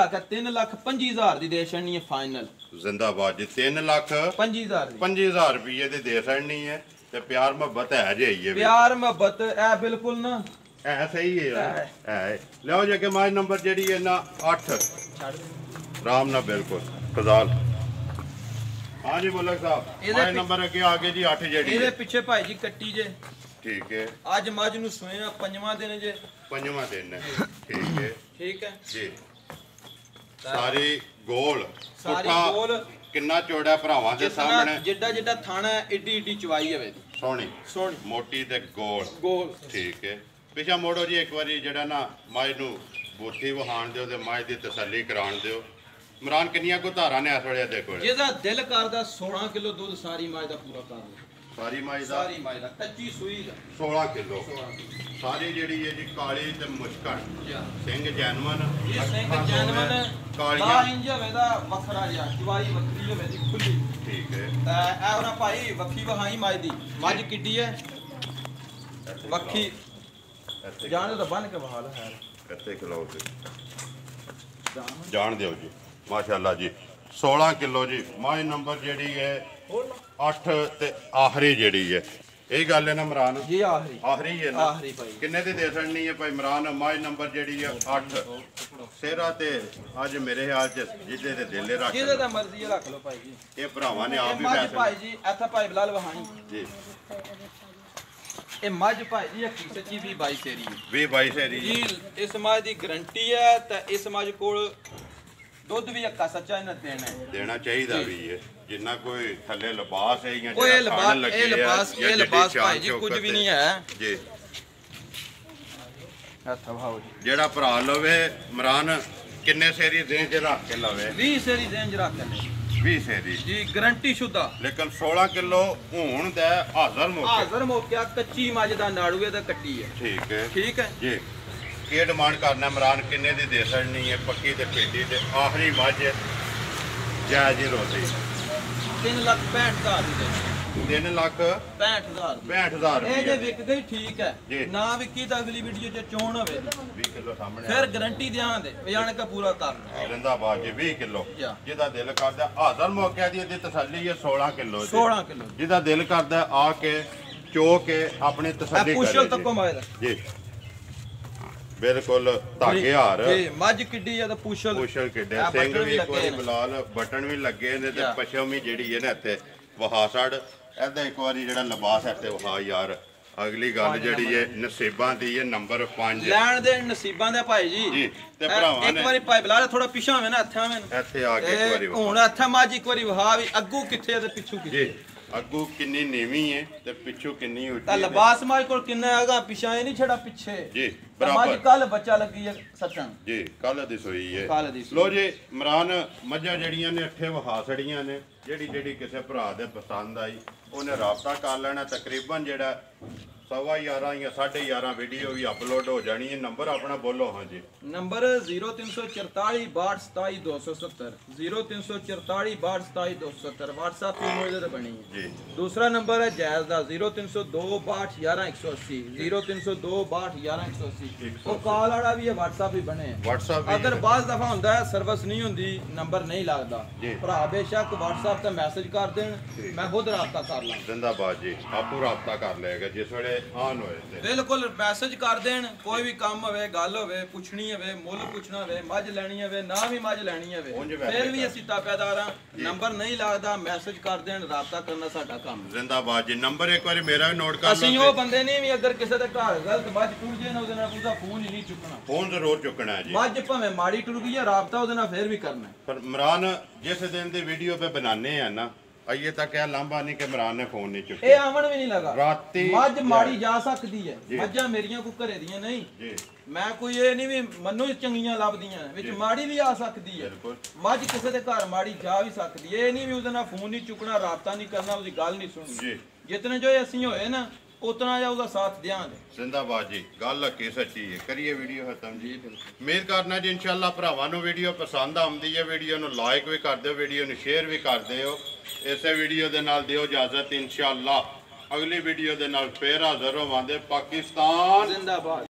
ਕੇ 3,25,000 ਦੀ ਦੇ ਛੜਨੀ ਹੈ ਫਾਈਨਲ ਜ਼ਿੰਦਾਬਾਦ ਜੀ 3,25,000 ਰੁਪਏ ਦੀ ਦੇ ਸਕਣੀ ਹੈ ਤੇ ਪਿਆਰ ਮੁਹੱਬਤ ਹੈ ਜੇ ਪਿਆਰ ਮੁਹੱਬਤ ਇਹ ਬਿਲਕੁਲ ਨਾ ਐ ਸਹੀ ਹੈ ਲਿਓ ਜੇ ਕਿ ਮਾਜ ਨੰਬਰ ਜਿਹੜੀ ਹੈ ਨਾ 8 ਆਰਾਮ ਨਾਲ ਬਿਲਕੁਲ ਫਜ਼ਾਲ ਹਾਂਜੀ ਮਲਕ ਸਾਹਿਬ ਮਾਜ ਨੰਬਰ ਅੱਗੇ ਆ ਗਏ ਜੀ 8 ਜਿਹੜੀ ਇਹਦੇ ਪਿੱਛੇ ਭਾਈ ਜੀ ਕੱਟੀ ਜੇ ਠੀਕ ਹੈ ਅੱਜ ਮੱਝ ਨੂੰ ਸੋਇਆ ਪੰਜਵਾਂ ਦਿਨ ਜੇ ਠੀਕ ਹੈ ਜੀ ਸਾਰੀ ਗੋਲ ਕਿੰਨਾ ਚੌੜਾ ਭਰਾਵਾਂ ਦੇ ਸਾਹਮਣੇ ਜਿੱਡਾ ਥਾਣਾ ਏਡੀ ਚਵਾਈ ਹੋਵੇ ਸੋਹਣੀ ਮੋਟੀ ਤੇ ਗੋਲ ਠੀਕ ਹੈ ਪਿਛਾ ਮੋੜੋ ਜੀ ਇੱਕ ਵਾਰੀ ਜਿਹੜਾ ਨਾ ਮਾਝ ਨੂੰ ਬੋਥੀ ਵਹਾਣ ਦਿਓ ਤੇ ਮਾਝ ਦੀ ਤਸੱਲੀ ਕਰਾਉਣ ਦਿਓ ਇਮਰਾਨ ਕਿੰਨੀਆਂ ਕੋ ਧਾਰਾਂ ਨੇ ਇਸ ਵੇਲੇ ਦੇ ਕੋਲ ਜਿਹਦਾ ਦਿਲ ਕਰਦਾ 16 ਕਿਲੋ ਦੁੱਧ ਸਾਰੀ ਮਾਝ ਦਾ ਪੂਰਾ ਕਰ ਲਓ ਸਾਰੀ ਮਾਝ ਦਾ ਕੱਚੀ ਸੂਈ ਦਾ 16 ਕਿਲੋ ਸਾਰੀ ਜਿਹੜੀ ਹੈ ਜੀ ਕਾਲੀ ਤੇ ਮੁਸ਼ਕਣ ਸਿੰਘ ਜੈਨਮਨ ਕਾਲੀਆਂ ਇੰਜ ਹੋਵੇ ਦਾ ਵੱਖਰਾ ਜਿਹਾ ਚਵਾਈ ਵੱਖਰੀ ਹੋਵੇ ਦੀ ਖੁੱਲੀ ਠੀਕ ਹੈ ਤਾਂ ਇਹ ਉਹਨਾਂ ਭਾਈ ਵੱਖੀ ਵਹਾਈ ਮਾਝ ਦੀ ਮੱਝ ਕਿੱਡੀ ਹੈ ਵੱਖੀ ਜਾਣ ਦਾ ਬੰਨ ਕੇ ਬਹਾਲ ਹੈ ਕੱਤੇ ਕਿਲੋ ਤੇ ਜਾਣ ਦਿਓ ਜੀ ਮਾਸ਼ਾਅੱਲਾ ਜੀ 16 ਕਿਲੋ ਜੀ ਮਾਝ ਨੰਬਰ ਜਿਹੜੀ ਹੈ 8 ਤੇ ਆਖਰੀ ਜਿਹੜੀ ਹੈ ਇਹ ਗੱਲ ਹੈ ਨਾ ਇਮਰਾਨ ਜੀ ਆਖਰੀ ਹੈ ਨਾ ਆਖਰੀ ਭਾਈ ਕਿੰਨੇ ਦੀ ਦੇ ਸਕਣੀ ਹੈ ਭਾਈ ਇਮਰਾਨ ਮਾਝ ਨੰਬਰ ਜਿਹੜੀ ਹੈ 8 ਸੇਰਾ ਤੇ ਅੱਜ ਮੇਰੇ ਹਾਲ ਚ ਜਿਹਦੇ ਦੇ ਦਿਲੇ ਰੱਖ ਜਿਹਦੇ ਦਾ ਮਰਜ਼ੀ ਰੱਖ ਲਓ ਭਾਈ ਜੀ ਇਹ ਭਰਾਵਾਂ ਨੇ ਆਪ ਵੀ ਫੈਸਲਾ ਭਾਈ ਜੀ ਇੱਥੇ ਭਾਈ ਬਲਾਲ ਵਹਾਣੀ ਜੀ ਇਹ ਮੱਝ ਭਾਈ ਜੀ ਹਕੀ ਸੱਚੀ 20-22 ਸੇਰੀ ਜੀ ਇਸ ਮੱਝ ਦੀ ਗਰੰਟੀ ਹੈ ਤਾਂ ਇਸ ਮੱਝ ਕੋਲ ਦੁੱਧ ਵੀ ਹੱਕਾ ਸੱਚਾ ਇਹਨਾਂ ਦੇਣਾ ਚਾਹੀਦਾ ਵੀ ਹੈ ਜਿੰਨਾ ਕੋਈ ਥੱਲੇ ਲਿਬਾਸ ਹੈ ਜਾਂ ਇਹ ਲਿਬਾਸ ਭਾਈ ਜੀ ਕੁਝ ਵੀ ਨਹੀਂ ਹੈ ਜੀ ਹੱਥ ਭਾਉ ਜੀ ਜਿਹੜਾ ਭਰਾ ਲਵੇ ਇਮਰਾਨ ਕਿੰਨੇ ਸੇਰੀ ਰੇਂਜ ਰੱਖ ਕੇ ਲਵੇ 20 ਸੇਰੀ ਰੇਂਜ ਰੱਖ ਕੇ 20 ਸੇਰੀ ਜੀ ਗਾਰੰਟੀ ਸ਼ੁਦਾ ਲੇਕਿਨ 16 ਕਿਲੋ ਹੋਣ ਦਾ ਹਾਜ਼ਰ ਮੌਕਿਆ ਕੱਚੀ ਮੱਝ ਦਾ ਨਾੜੂਏ ਦਾ ਕੱਟੀ ਹੈ ਠੀਕ ਹੈ ਜੀ ਕੀ ਡਿਮਾਂਡ ਕਰਨਾ ਇਮਰਾਨ ਕਿੰਨੇ ਦੀ ਦੇ ਸਕਣੀ ਹੈ ਪੱਕੀ ਤੇ ਪੇਟੀ ਤੇ ਆਖਰੀ ਮੱਝ ਜਾਇਜ਼ ਹੀ ਰੋਟੀ 3,65,000 ਦੀ 3,65,000 ਇਹ ਜੇ ਵਿਕ ਗਈ ਠੀਕ ਹੈ ਜੀ। ਨਾ ਵਿਕੀ ਤਾਂ ਅਗਲੀ ਵੀਡੀਓ 'ਚ ਚੋਣ ਹੋਵੇ 20 ਕਿਲੋ ਸਾਹਮਣੇ ਫਿਰ ਗਾਰੰਟੀ ਦਿਆਂ ਦੇ ਜਾਣ ਕੇ ਪੂਰਾ ਕਰ ਜਿੰਦਾਬਾਦ ਜੀ 20 ਕਿਲੋ ਜਾ। ਜਿਹਦਾ ਦਿਲ ਕਰਦਾ ਹਾਜ਼ਰ ਮੌਕਿਆਂ ਦੀ ਇਹਦੀ ਤਸੱਲੀ ਹੈ 16 ਕਿਲੋ 16 ਕਿਲੋ ਜਿਹਦਾ ਦਿਲ ਕਰਦਾ ਆ ਕੇ ਚੋ ਕੇ ਆਪਣੀ ਤਸੱਲੀ ਪੁਸ਼ਲ ਕਰੇ ਤੱਕੋ ਮਾਇਦਾ ਜੀ ਬਿਲਕੁਲ ਧਾਗੇ ਹਾਰ ਜੀ ਮੱਝ ਕਿੱਡੀ ਆ ਤਾਂ ਪੁਸ਼ਲ ਪੁਸ਼ਲ ਕਿੱਡੇ ਆਹ ਸਿੰਘ ਬਟਨ ਵੀ ਇੱਕ ਲੱਗੇ ਵਾਰੀ ਨੇ। ਬਲਾਲ ਬਟਨ ਵੀ ਲੱਗੇ ਨੇ ਤੇ ਜਾ। ਪਸ਼ਮ ਵੀ ਜਿਹੜੀ ਹੈ ਨਾ ਇੱਥੇ ਵਹਾ ਛੜ ਇਹਦਾ ਇੱਕ ਵਾਰੀ ਜਿਹੜਾ ਲਿਬਾਸ ਇੱਥੇ ਵਹਾ ਯਾਰ ਅਗਲੀ ਗੱਲ ਜਿਹੜੀ ਹੈ ਨਸੀਬਾਂ ਦੀ ਹੈ ਨੰਬਰ 5 ਲੈਣ ਦੇ ਨਸੀਬਾਂ ਦੇ ਭਾਈ ਜੀ ਜੀ ਤੇ ਭਰਾਵਾਂ ਇੱਕ ਨੇ ਵਾਰੀ ਭਾਈ ਬਲਾਲ ਥੋੜਾ ਪਿਛਾ ਹੋਵੇ ਨਾ ਹੱਥਾਂ ਵਿੱਚ ਇੱਥੇ ਆ ਕੇ ਇੱਕ ਵਾਰੀ ਹੁਣ ਹੱਥਾਂ ਮੱਝ ਇੱਕ ਵਾਰੀ ਵਹਾ ਵੀ ਅੱਗੂ ਕਿੱਥੇ ਆ ਤੇ ਪਿੱਛੂ ਕਿੱਥੇ ਜੀ ਅੱਗੂ ਕਿੰਨੀ ਨੀਵੀਂ ਹੈ ਤੇ ਪਿੱਛੋਂ ਕਿੰਨੀ ਉੱਚੀ ਤਾਂ ਹੈ ਲਿਬਾਸ ਮਾਝ ਕੋਲ ਕਿੰਨਾ ਹੈਗਾ ਪਿਛਾ ਇਹ ਨਹੀਂ ਛੜਾ ਪਿੱਛੇ ਜੀ ਤਾਂ ਮੱਝ ਬਰਾਬਰ ਕੱਲ ਬੱਚਾ ਲੱਗੀ ਹੈ ਸੱਚਾਂ ਜੀ ਕੱਲ ਦੀ ਸੋਈ ਹੈ ਕੱਲ੍ਹ ਦੀ ਸੂਈ। ਲੋ ਜੀ ਇਮਰਾਨ ਮੱਝਾਂ ਜਿਹੜੀਆਂ ਨੇ ਅੱਠੇ ਵਹਾ ਛੜੀਆਂ ਨੇ ਜਿਹੜੀ ਕਿਸੇ ਭਰਾ ਦੇ ਪਸੰਦ ਆਈ ਉਹਨੇ ਰਾਬਤਾ ਕਰ ਲੈਣਾ ਤਕਰੀਬਨ ਜਿਹੜਾ 11:15 ਜਾਂ 11:30 ਵੀਡੀਓ ਵੀ ਅਪਲੋਡ ਹੋ ਜਾਣੀ ਹੈ ਨੰਬਰ ਆਪਣਾ ਬੋਲੋ ਹਾਂ ਜੀ ਨੰਬਰ 0344 62 270 0344 62 270 WhatsApp ਤੇ ਮੋਇਦੇ ਤੇ ਬਣੀ ਹੈ ਜੀ ਦੂਸਰਾ ਨੰਬਰ ਹੈ ਜਾਇਜ਼ ਦਾ 0302 62 11180 0302 62 11180 ਉਹ ਕਾਲ ਵਾਲਾ ਵੀ ਹੈ WhatsApp ਵੀ ਬਣੇ ਹੈ WhatsApp ਵੀ ਅਗਰ ਬਾਜ਼ ਦਫਾ ਹੁੰਦਾ ਹੈ ਸਰਵਿਸ ਨਹੀਂ ਹੁੰਦੀ ਨੰਬਰ ਨਹੀਂ ਲੱਗਦਾ ਜੀ। ਭਰਾ ਬੇਸ਼ੱਕ WhatsApp ਤੇ ਮੈਸੇਜ ਕਰ ਦੇਣ ਮੈਂ ਖੁਦ ਰਾਬਤਾ ਕਰ ਲਾਂ ਜ਼ਿੰਦਾਬਾਦ ਜੀ ਆਪੂ ਰਾਬਤਾ ਕਰ ਲਏਗਾ ਜਿਸ ਵੇਲੇ ਆਨ ਹੋਏ ਤੇ ਬਿਲਕੁਲ ਮੈਸੇਜ ਕਰ ਦੇਣ ਕੋਈ ਵੀ ਕੰਮ ਹੋਵੇ ਗੱਲ ਹੋਵੇ ਪੁੱਛਣੀ ਹੋਵੇ ਮੁੱਲ ਪੁੱਛਣਾ ਹੋਵੇ ਮੱਝ ਲੈਣੀ ਹੋਵੇ ਨਾ ਵੀ ਮੱਝ ਲੈਣੀ ਉਂਝ ਹੋਵੇ ਵੈਸੇ ਫਿਰ ਵੀ ਕਰ। ਅਸੀਂ ਤਾਪੇਦਾਰ ਹਾਂ ਨੰਬਰ ਨਹੀਂ ਲੱਗਦਾ ਮੈਸੇਜ ਕਰ ਦੇਣ ਰਾਬਤਾ ਕਰਨਾ ਸਾਡਾ ਕੰਮ ਜ਼ਿੰਦਾਬਾਦ ਜੀ ਨੰਬਰ ਇੱਕ ਵਾਰੀ ਮੇਰਾ ਵੀ ਨੋਟ ਕਰ ਅਸੀਂ ਲਓ ਉਹ ਬੰਦੇ ਨਹੀਂ ਵੀ ਅਗਰ ਕਿਸੇ ਦੇ ਘਰ ਗਲਤ ਮੱਝ ਟੁੱਟ ਜੇ ਨਾ ਉਹਦੇ ਨਾਲ ਉਹਦਾ ਫੋਨ ਹੀ ਨਹੀਂ ਚੁੱਕਣਾ ਫੋਨ ਜ਼ਰੂਰ ਚੁੱਕਣਾ ਹੈ ਜੀ ਮੱਝ ਭਾਵੇਂ ਮਾੜੀ ਟੁੱਟ ਗਈ ਹੈ ਰਾਬਤਾ ਉਹਦੇ ਨਾਲ ਫਿਰ ਵੀ ਕਰਨਾ ਪਰ ਇਮਰਾਨ ਜਿਸ ਦਿਨ ਦੀ ਵੀਡੀਓ पे बनाने हैं ना अये तक क्या लांबा नहीं कि इमरान ने फोन नहीं चुके ਇਹ ਆਵਣ ਵੀ ਨਹੀਂ ਲਗਾ ਰਾਤੀ ਮੱਝ ਮਾੜੀ ਜਾ ਸਕਦੀ ਹੈ ਜੀ। ਮੱਝਾਂ ਮੇਰੀਆਂ ਕੋ ਘਰੇ ਦੀਆਂ ਨਹੀਂ जी ਮੈਂ ਕੋਈ ਇਹ ਨਹੀਂ ਵੀ ਮੰਨੂ ਚੰਗੀਆਂ ਲੱਭਦੀਆਂ ਵਿੱਚ ਮਾੜੀ ਵੀ ਆ ਸਕਦੀ ਹੈ बिल्कुल ਮੱਝ ਕਿਸੇ ਦੇ ਘਰ ਮਾੜੀ ਜਾ ਵੀ ਸਕਦੀ ਹੈ ਇਹ ਨਹੀਂ ਵੀ ਉਹਦੇ ਨਾਲ ਫੋਨ ਨਹੀਂ ਚੁੱਕਣਾ ਰਾਬਤਾ ਨਹੀਂ ਕਰਨਾ ਉਹਦੀ ਗੱਲ ਨਹੀਂ ਸੁਣਨੀ जी ਜਿਤਨੇ ਜੋ ਅਸੀਂ ਹੋਏ ਨਾ ਉਤਨਾ ਜਾ ਉਹਦਾ ਸਾਥ ਦਿਆਂਗੇ जिंदाबाद जी गल हकी सच्ची है करिए वीडियो खत्म जी उम्मीद करना जी इंशाल्लाह भरावां नूं वीडियो पसंद आउंदी है वीडियो नूं लाइक भी कर दिओ वीडियो नूं शेयर भी कर दिओ इसे वीडियो दे नाल दिओ इजाजत इंशाल्लाह अगली वीडियो दे नाल फिर हाज़र होवांगे पाकिस्तान जिंदाबाद।